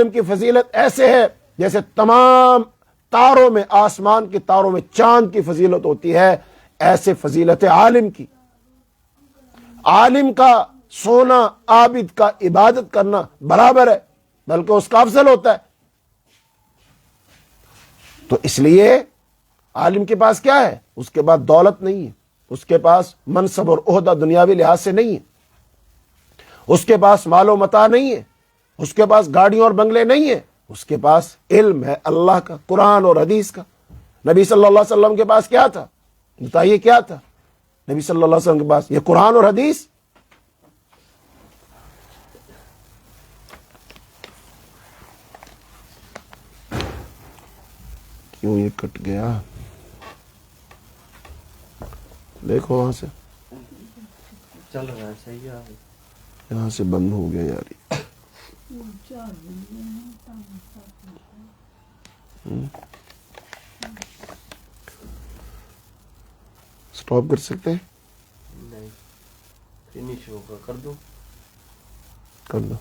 کی فضیلت ایسے ہے جیسے تمام تاروں میں، آسمان کے تاروں میں چاند کی فضیلت ہوتی ہے، ایسے فضیلت عالم کی۔ عالم کا سونا عابد کا عبادت کرنا برابر ہے، بلکہ اس کا افضل ہوتا ہے۔ تو اس لیے عالم کے پاس کیا ہے؟ اس کے پاس دولت نہیں ہے، اس کے پاس منصب اور عہدہ دنیاوی لحاظ سے نہیں ہے، اس کے پاس مال و متاع نہیں ہے، اس کے پاس گاڑیوں اور بنگلے نہیں ہیں، اس کے پاس علم ہے اللہ کا، قرآن اور حدیث کا۔ نبی صلی اللہ علیہ وسلم کے پاس کیا تھا؟ بتائیے کیا تھا نبی صلی اللہ علیہ وسلم کے پاس؟ یہ قرآن اور حدیث۔ کیوں یہ کٹ گیا؟ دیکھو وہاں سے چل رہا ہے، صحیح ہے، یہاں سے بند ہو گیا یار۔ سٹاپ کر سکتے ہیں؟ نہیں فنش ہوگا، کر دو، کر دو۔